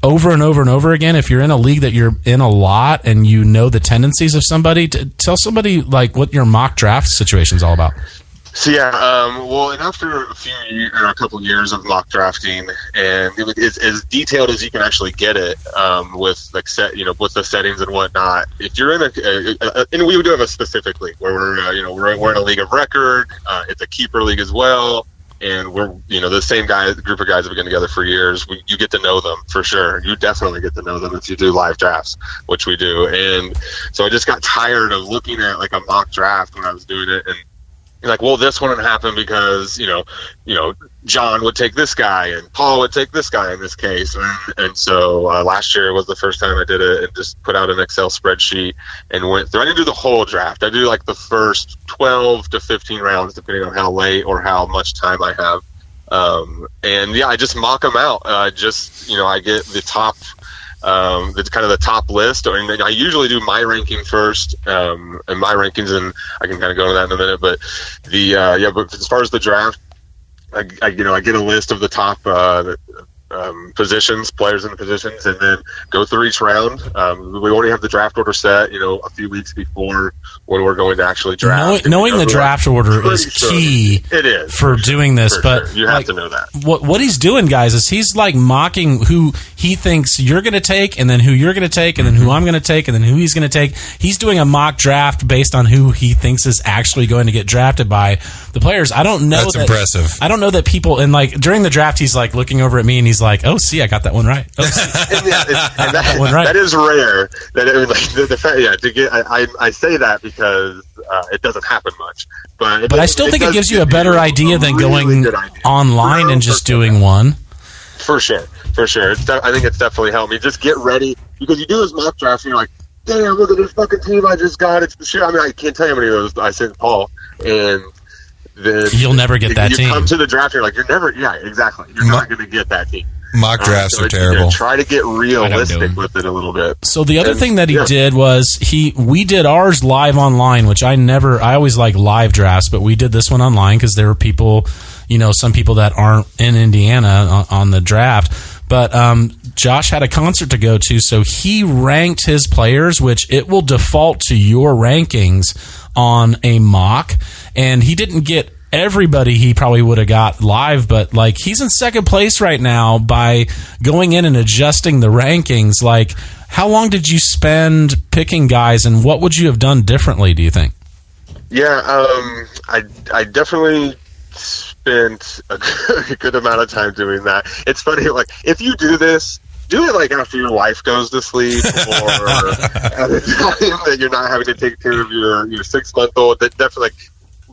over and over and over again, if you're in a league that you're in a lot and you know the tendencies of somebody, tell somebody like what your mock draft situation is all about. So and after a couple years of mock drafting, and it's as detailed as you can actually get it, with with the settings and whatnot. If you're in and we do have a specific league where we're in a league of record. It's a keeper league as well. And we're, the same group of guys have been together for years. You get to know them for sure. You definitely get to know them if you do live drafts, which we do. And so I just got tired of looking at like a mock draft when I was doing it, and like, well, this wouldn't happen because John would take this guy and Paul would take this guy in this case. And so last year was the first time I did it and just put out an Excel spreadsheet and went through. I didn't do the whole draft. I do like the first 12 to 15 rounds, depending on how late or how much time I have. I just mock them out. I get the top. That's kind of the top list, and I usually do my ranking first, and my rankings, and I can kind of go into that in a minute. But but as far as the draft, I get a list of the top positions, players in the positions, and then go through each round. We already have the draft order set, a few weeks before when we're going to actually draft. Knowing the draft order is key. It is for doing this, but you have to know that. What he's doing, guys, is he's like mocking who he thinks you're going to take, and then who you're going to take, and then who I'm going to take, and then who he's going to take. He's doing a mock draft based on who he thinks is actually going to get drafted by the players. I don't know. That's impressive. I don't know that people, and like during the draft, he's like looking over at me, and he's like, "Oh, see, I got that one right." Oh, that one right. That is rare. I say that because it doesn't happen much, but I still think it gives you a better idea than going online and just doing one. For sure. I think it's definitely helped me. Just get ready, because you do this mock draft and you're like, damn, look at this fucking team I just got. It's the shit. I mean, I can't tell you how many of those I sent Paul, and then you'll never get that team. You come to the draft, you're like, you're never going to get that team. Mock drafts are terrible. Try to get realistic with it a little bit. So the other thing that he did was we did ours live online, which I always like live drafts, but we did this one online because there were people, some people that aren't in Indiana on the draft. But Josh had a concert to go to, so he ranked his players, which it will default to your rankings on a mock, and he didn't get everybody he probably would have got live, but like he's in second place right now by going in and adjusting the rankings. Like How long did you spend picking guys, and what would you have done differently, do you think? Yeah, I definitely spent a good amount of time doing that. It's funny, like, if you do this, do it like after your wife goes to sleep, or at a time that you're not having to take care of your 6-month-old. That definitely, like,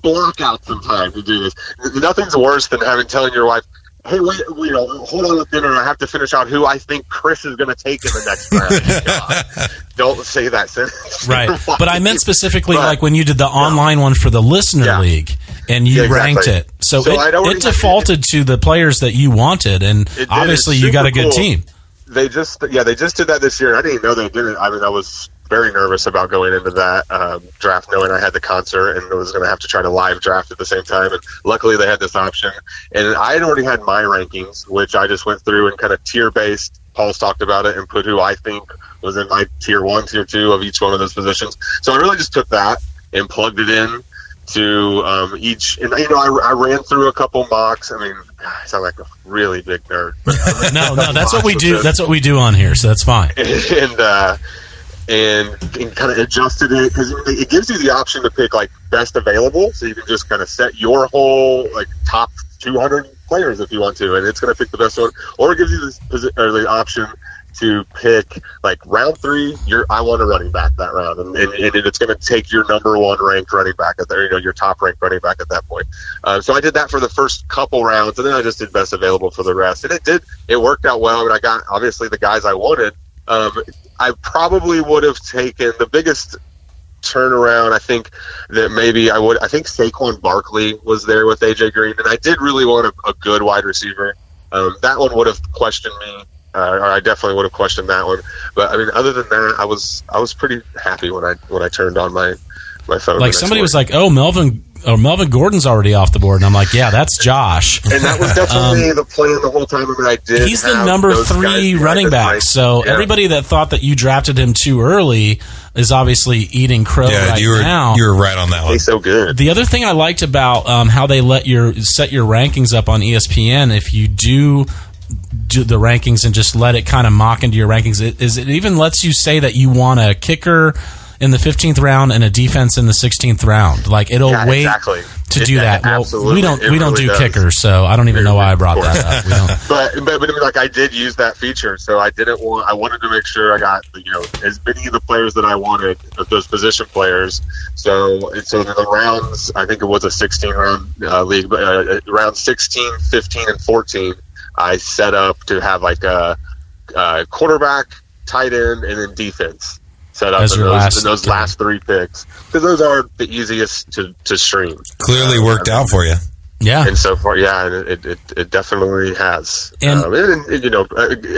block out some time to do this. Nothing's worse than telling your wife, hey, wait, hold on with dinner. I have to finish out who I think Chris is going to take in the next round. God, don't say that sentence. Right. But I meant specifically like when you did the online one for the listener league and you ranked it. So it defaulted to the players that you wanted, and obviously you got a good team. They just did that this year. I didn't even know they did it. I mean, I was very nervous about going into that draft, knowing I had the concert and was going to have to try to live draft at the same time. And luckily they had this option. And I had already had my rankings, which I just went through and kind of tier-based. Paul's talked about it, and put who I think was in my tier 1, tier 2 of each one of those positions. So I really just took that and plugged it in to each. And, I ran through a couple mocks. I mean, I sound like a really big nerd. But no, that's what we do. That's what we do on here, so that's fine. And kind of adjusted it, because it gives you the option to pick like best available, so you can just kind of set your whole like top 200 players if you want to, and it's going to pick the best one. Or it gives you the option to pick like round 3. I want a running back that round, and it's going to take your number 1 ranked running back at there, your top ranked running back at that point. So I did that for the first couple rounds, and then I just did best available for the rest, and it worked out well. I mean, I got obviously the guys I wanted. I probably would have taken the biggest turnaround. I think that maybe I think Saquon Barkley was there with AJ Green, and I did really want a good wide receiver. That one would have questioned me, or I definitely would have questioned that one. But I mean, other than that, I was pretty happy when I turned on my phone. Like somebody was like, "Oh, Melvin Gordon's already off the board," and I'm like, "Yeah, that's Josh." And that was definitely the plan the whole time. I mean, I did. He's the number 3 running back, so everybody that thought that you drafted him too early is obviously eating crow now. You were right on that one. He's so good. The other thing I liked about how they set your rankings up on ESPN, if you do the rankings and just let it kind of mock into your rankings, it even lets you say that you want a kicker in the 15th round and a defense in the 16th round. Like it'll wait to do that. Well, we don't do kickers, so I don't even know why I brought that up. We don't. But like I did use that feature, so I wanted to make sure I got as many of the players that I wanted of those position players. So the rounds, I think it was a 16-round league, but round 16, 15, and 14, I set up to have like a quarterback, tight end, and then defense set up in those last 3 picks, because those are the easiest to stream. Clearly worked out for you. Yeah, and so far, it definitely has. And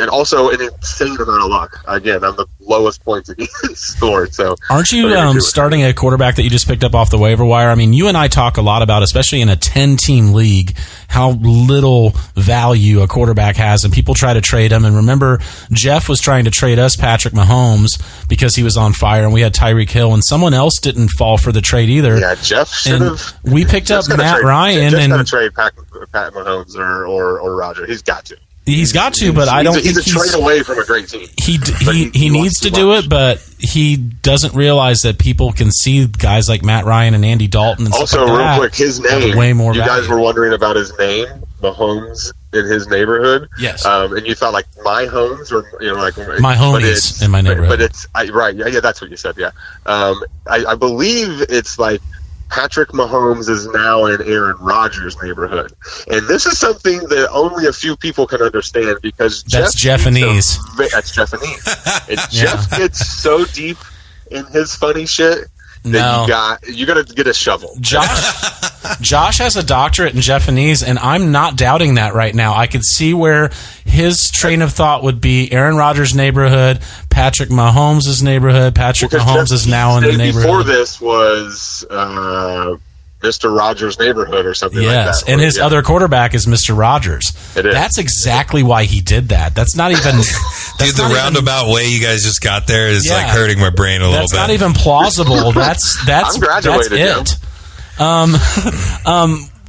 also an insane amount of luck. Again, I'm the lowest points against scored. So, aren't you starting a quarterback that you just picked up off the waiver wire? I mean, you and I talk a lot about, especially in a 10-team league, how little value a quarterback has, and people try to trade him. And remember, Jeff was trying to trade us Patrick Mahomes because he was on fire, and we had Tyreek Hill, and someone else didn't fall for the trade either. Yeah, Jeff should have. We picked up Matt Ryan, and trade Pat Mahomes or Roger. He's got to. He's got to, but I don't think he's a trade away from a great team. He needs to do it, but he doesn't realize that people can see guys like Matt Ryan and Andy Dalton. And also, real quick, his name. Way more. You guys were wondering about his name, Mahomes, in his neighborhood. Yes. And you thought like my homes, or like my homies in my neighborhood. But it's right. Yeah, that's what you said. Yeah. I believe it's like Patrick Mahomes is now in Aaron Rodgers' neighborhood. And this is something that only a few people can understand, because that's Jeffanese. That's Jeffanese. And Jeff gets so deep in his funny shit that you got to get a shovel. Josh has a doctorate in Jeffanese, and I'm not doubting that right now. I could see where his train of thought would be Aaron Rodgers' neighborhood, Patrick Mahomes' neighborhood. Patrick Mahomes is now in the neighborhood. Before this was Mr. Rogers' neighborhood or something like that. Yes, and his other quarterback is Mr. Rogers. It is. That's exactly why he did that. That's not even... Dude, the roundabout way you guys just got there is like hurting my brain a little bit. That's not even plausible. That's I'm graduated, it.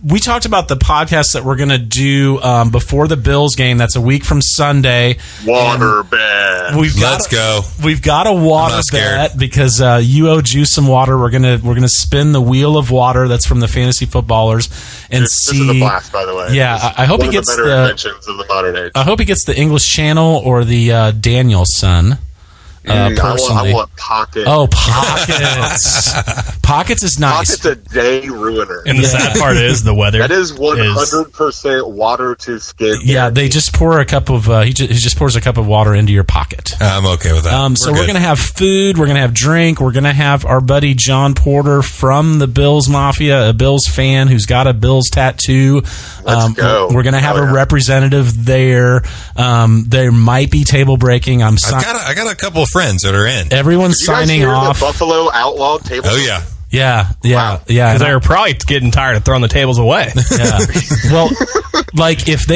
we talked about the podcast that we're going to do before the Bills game. That's a week from Sunday. Water bet. Let's go. We've got a water bet because you owe Juice some water. We're gonna spin the wheel of water. That's from the Fantasy Footballers and This is a blast, by the way. Yeah, I hope he gets the better inventions of the modern age. I hope he gets the English Channel or the Danielson. Personally, I want Pocket. Oh, Pockets. Pockets is nice. Pocket's a day ruiner. And the sad part is the weather. That is 100% water to skin. Yeah, they just pour a cup of he just pours a cup of water into your pocket. I'm okay with that. So we're going to have food, we're going to have drink, we're going to have our buddy John Porter from the Bills Mafia, a Bills fan who's got a Bills tattoo. Let's go. We're going to have a representative there. There might be table breaking. I got a couple of friends that are in. Everyone's Did you guys signing hear off. The Buffalo outlawed table. Oh yeah. Yeah. Wow. Because they were probably getting tired of throwing the tables away. Yeah. Well, like if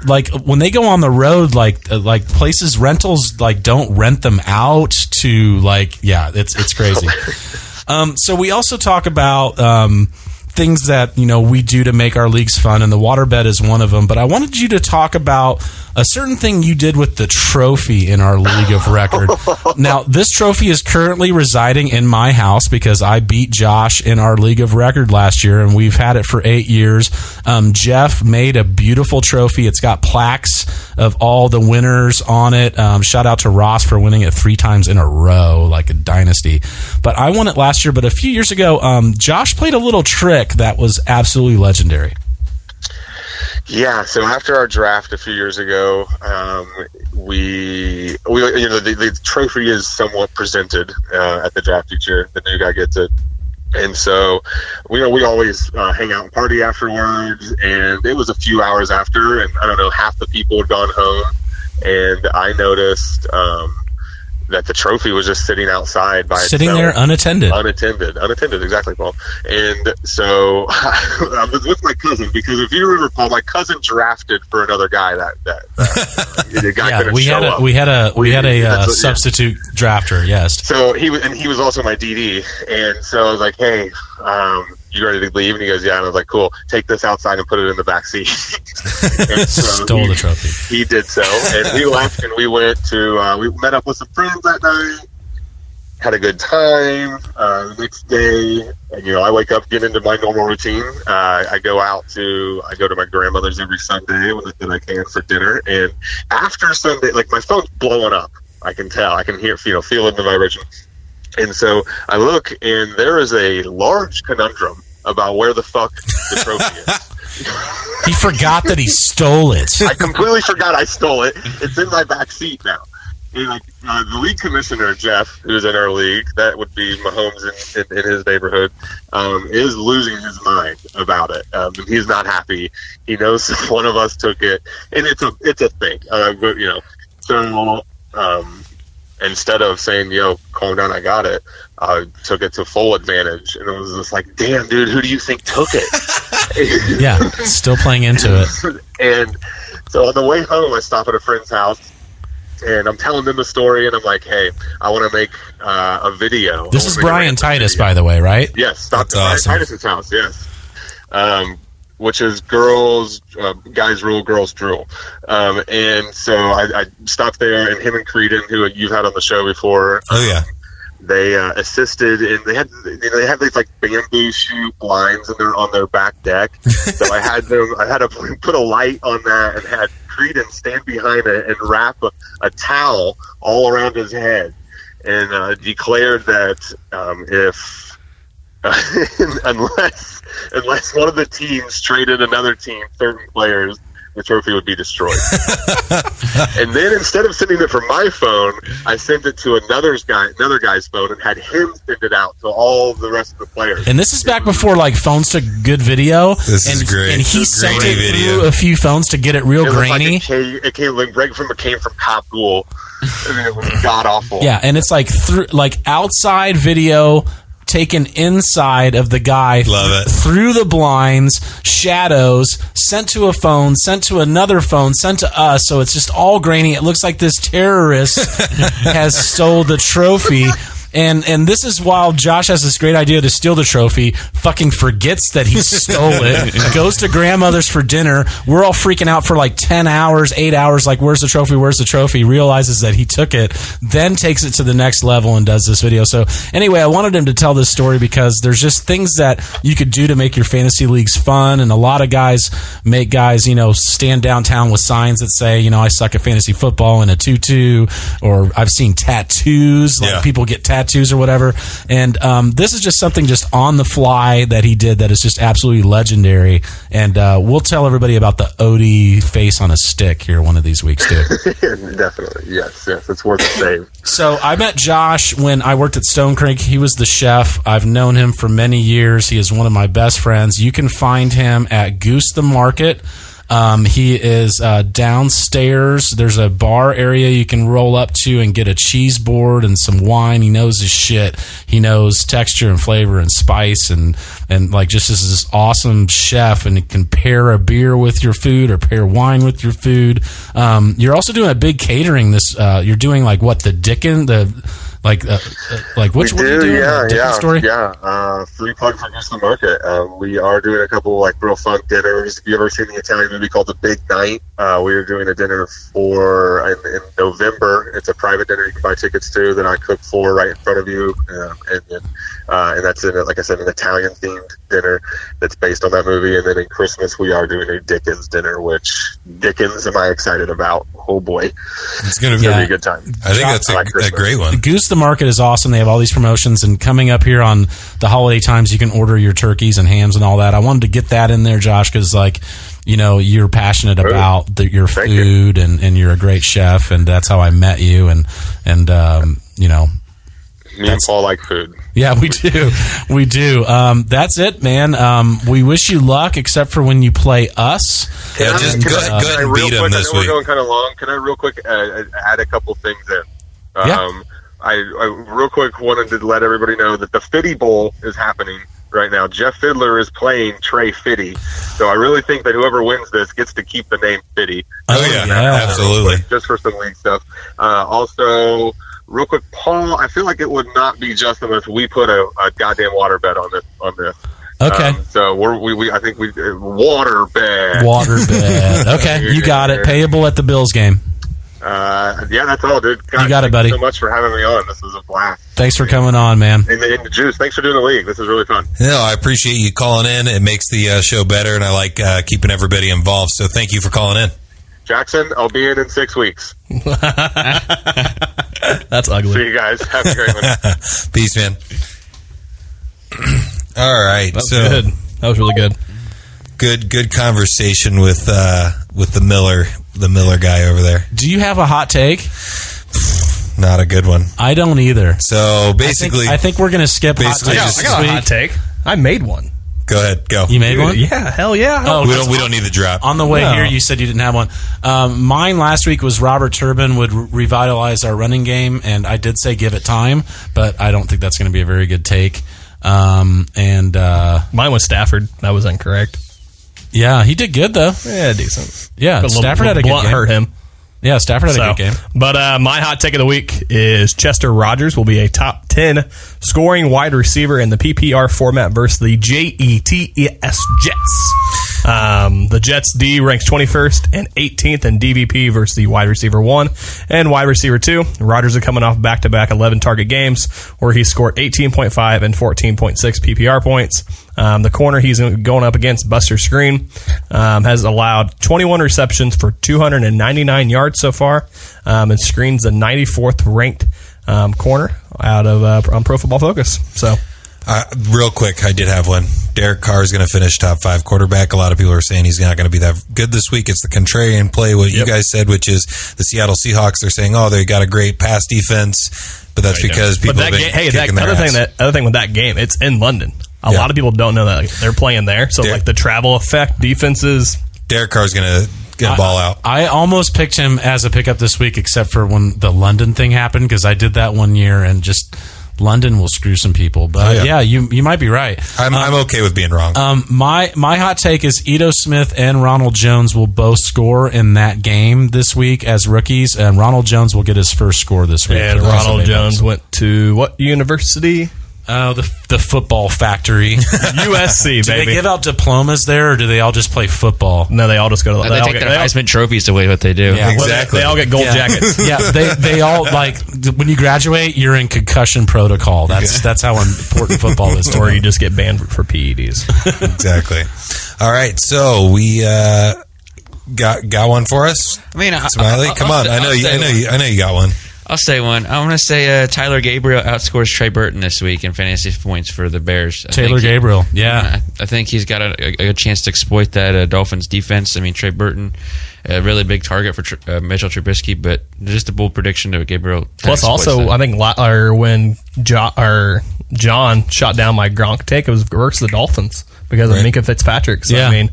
like when they go on the road, like places, rentals, like don't rent them out to it's crazy. So we also talk about things that we do to make our leagues fun, and the water bet is one of them. But I wanted you to talk about a certain thing you did with the trophy in our league of record. Now, this trophy is currently residing in my house because I beat Josh in our league of record last year, and we've had it for 8 years. Jeff made a beautiful trophy. It's got plaques of all the winners on it. Shout out to Ross for winning it 3 times in a row, like a dynasty. But I won it last year. But a few years ago, Josh played a little trick that was absolutely legendary. Yeah, so after our draft a few years ago, the trophy is somewhat presented at the draft each year. The new guy gets it. And so, we always hang out and party afterwards, and it was a few hours after, and I don't know, half the people had gone home, and I noticed that the trophy was just sitting outside by sitting itself. there unattended, exactly, Paul. And so I was with my cousin, because if you remember, Paul, my cousin drafted for another guy that the guy couldn't show up. We had a substitute drafter, yes. So he was also my DD, and so I was like, hey, you ready to leave? And he goes, yeah. And I was like, cool, take this outside and put it in the back seat. And so stole the trophy. He did so, and we left, and we went to we met up with some friends that night, had a good time. The next day, I wake up, get into my normal routine. I go to my grandmother's every Sunday when I can for dinner, and after Sunday, like, my phone's blowing up. I can tell, I can hear, feel it in the vibration. And so I look, and there is a large conundrum about where the fuck the trophy is. He forgot that he stole it. I completely forgot I stole it. It's in my back seat now. And the league commissioner, Jeff, who's in our league, that would be Mahomes in his neighborhood, is losing his mind about it. And he's not happy. He knows one of us took it, and it's a thing. So instead of saying, calm down, I got it, I took it to full advantage. And it was just like, damn, dude, who do you think took it? Yeah, still playing into it. And so on the way home, I stop at a friend's house, and I'm telling them the story, and I'm like, hey, I want to make a video. This is Brian Titus, by the way, right? Yes, stop at awesome. Brian Titus's house, yes. Which is girls, guys rule, girls drool. And so I stopped there, and him and Creedon, who you've had on the show before. Oh yeah. They assisted, and they had these like bamboo shoot blinds on their back deck. So I had to put a light on that, and had Creedon stand behind it and wrap a towel all around his head, and declared that if unless one of the teams traded another team certain players, the trophy would be destroyed. And then instead of sending it from my phone, I sent it to another guy's phone, and had him send it out to all the rest of the players. And this is back before like phones took good video. This is great. And he sent it video through a few phones to get it real grainy. It came from Cop Ghoul. I mean, it was god awful. Yeah, and it's like outside video taken inside of the guy. Love it. Through the blinds, shadows, sent to a phone, sent to another phone, sent to us, so it's just all grainy. It looks like this terrorist has stole the trophy. And this is while Josh has this great idea to steal the trophy, fucking forgets that he stole it, goes to grandmother's for dinner. We're all freaking out for like 10 hours, 8 hours, like, where's the trophy, where's the trophy? Realizes that he took it, then takes it to the next level and does this video. So anyway, I wanted him to tell this story because there's just things that you could do to make your fantasy leagues fun, and a lot of guys make guys, stand downtown with signs that say, I suck at fantasy football in a tutu, or I've seen tattoos, like people get tattoos or whatever. And this is just something just on the fly that he did that is just absolutely legendary. And we'll tell everybody about the Odie face on a stick here one of these weeks too. Definitely, yes, it's worth a save. So I met Josh when I worked at Stone Creek. He was the chef. I've known him for many years. He is one of my best friends. You can find him at Goose the Market. He is downstairs. There's a bar area you can roll up to and get a cheese board and some wine. He knows his shit. He knows texture and flavor and spice and like just is this awesome chef, and he can pair a beer with your food or pair wine with your food. You're also doing a big catering. You're doing like what, the Dickens, like which one are you doing? Story? Free plug for Goose the Market. We are doing a couple like real fun dinners. Have you ever seen the Italian movie called The Big Night? We are doing a dinner in November. It's a private dinner you can buy tickets to that I cook for right in front of you, and that's like I said, an Italian themed dinner that's based on that movie. And then in Christmas we are doing a Dickens dinner, which Dickens am I excited about? Oh boy, it's going to be a good time. I think that's a great one. Goose the Market is awesome. They have all these promotions, and coming up here on the holiday times, you can order your turkeys and hams and all that. I wanted to get that in there, Josh, because you're passionate about your food, and you're a great chef, and that's how I met you. And me and Paul like food. Yeah, we do. We do. That's it, man. We wish you luck, except for when you play us. Yeah, just go ahead and beat them this week. We're going kind of long. Can I real quick add a couple things in? I real quick wanted to let everybody know that the Fitty Bowl is happening right now. Jeff Fiddler is playing Trey Fitty. So I really think that whoever wins this gets to keep the name Fitty. Oh, yeah, absolutely. Just for some league stuff. Also, real quick, Paul, I feel like it would not be just unless we put a goddamn water bet on this. Okay. So I think we water bet. Water bet. Okay, you got it. Payable at the Bills game. That's all, dude. God, you got it, buddy. Thank you so much for having me on. This was a blast. Thanks for coming on, man. And the Juice, thanks for doing the league. This is really fun. No, I appreciate you calling in. It makes the show better, and I like keeping everybody involved. So thank you for calling in. Jackson, I'll be in 6 weeks. That's ugly. See you guys. Have a great one. Peace, man. All right. That was good. That was really good. Good conversation with the Miller guy over there. Do you have a hot take? Not a good one. I don't either. So basically, I think we're going to skip hot basically takes. I got a hot take. I made one. Go ahead. Go. You made one? Yeah. Hell yeah. Oh, we don't need the drop. On the way here, you said you didn't have one. Mine last week was Robert Turbin would revitalize our running game, and I did say give it time, but I don't think that's going to be a very good take. Mine was Stafford. That was incorrect. Yeah, he did good though. Yeah, decent. Yeah, But Stafford had a good Blunt game. hurt him. Yeah, Stafford had a good game. But my hot take of the week is Chester Rogers will be a top 10 scoring wide receiver in the PPR format versus the Jets Jets. The Jets D ranks 21st and 18th in DVP versus the wide receiver 1 and wide receiver 2. Rodgers are coming off back-to-back 11 target games where he scored 18.5 and 14.6 PPR points. The corner he's going up against, Buster Screen, has allowed 21 receptions for 299 yards so far, and Screen's the 94th ranked corner out of on Pro Football Focus. So. Real quick, I did have one. Derek Carr is going to finish top 5 quarterback. A lot of people are saying he's not going to be that good this week. It's the contrarian play, what you guys said, which is the Seattle Seahawks. They're saying, they got a great pass defense, but that's because people have been kicking their ass. Other thing with that game, it's in London. A lot of people don't know that they're playing there. So the travel effect, defenses. Derek Carr is going to get a ball out. I almost picked him as a pickup this week, except for when the London thing happened, because I did that one year and just London will screw some people. But yeah, you might be right. I'm okay with being wrong. My hot take is Ito Smith and Ronald Jones will both score in that game this week as rookies, and Ronald Jones will get his first score this week. And Ronald Jones went to what university? The football factory. USC, do baby. they give out diplomas there, or do they all just play football? No, they all just go to They take their Heisman trophies away. What they do. Yeah, exactly. They all get gold jackets. Yeah, they all, like, when you graduate, you're in concussion protocol. That's how important football is. Or you just get banned for PEDs. Exactly. All right, so we got one for us. I mean, Smiley, come on. I know you got one. I'll say one. I want to say Tyler Gabriel outscores Trey Burton this week in fantasy points for the Bears. Taylor Gabriel, yeah. I think he's got a chance to exploit that Dolphins defense. I mean, Trey Burton, a really big target for Mitchell Trubisky, but just a bold prediction to Gabriel. Plus, also, I think when John shot down my Gronk take, it was versus the Dolphins because of Minka Fitzpatrick. So, I mean,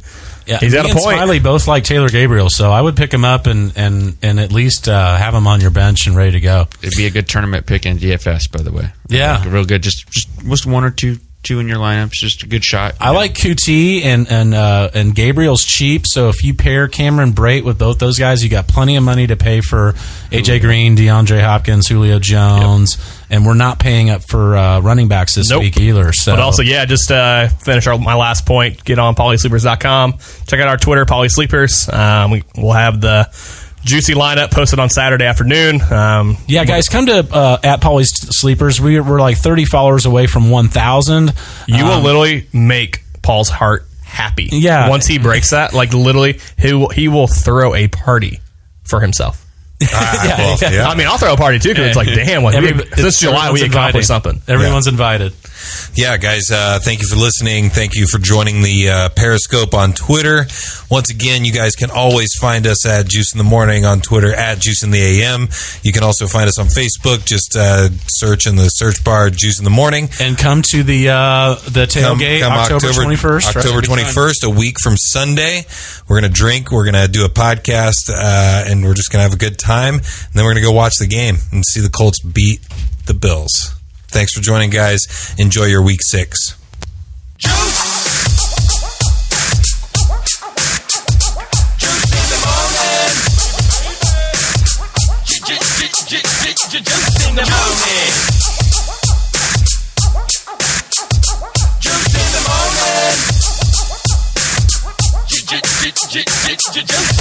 he's got a point. Smiley both like Taylor Gabriel, so I would pick him up and at least have him on your bench and ready to go. It'd be a good tournament pick in DFS, by the way. Yeah. Like real good. Just one or two in your lineups. Just a good shot. I like QT and Gabriel's cheap, so if you pair Cameron Brate with both those guys, you got plenty of money to pay for AJ Green, DeAndre Hopkins, Julio Jones, and we're not paying up for running backs this week either. So. But also, just finish my last point. Get on PauliesSleepers.com. Check out our Twitter, Paulies Sleepers. We'll have the juicy lineup posted on Saturday afternoon. Guys, come to at Paulies Sleepers. We're like 30 followers away from 1,000. You will literally make Paul's heart happy. Yeah. Once he breaks that, like literally, he will throw a party for himself. I mean, I'll throw a party too because it's like, damn, this July we accomplished something. Everyone's invited. Yeah, guys, thank you for listening. Thank you for joining the Periscope on Twitter. Once again, you guys can always find us at Juice in the Morning on Twitter, at Juice in the AM. You can also find us on Facebook. Just search in the search bar Juice in the Morning. And come to the tailgate October 21st. October 21st, a week from Sunday. We're going to drink. We're going to do a podcast, and we're just going to have a good time. And then we're going to go watch the game and see the Colts beat the Bills. Thanks for joining, guys. Enjoy your week 6.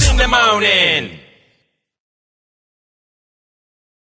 Juice in the morning.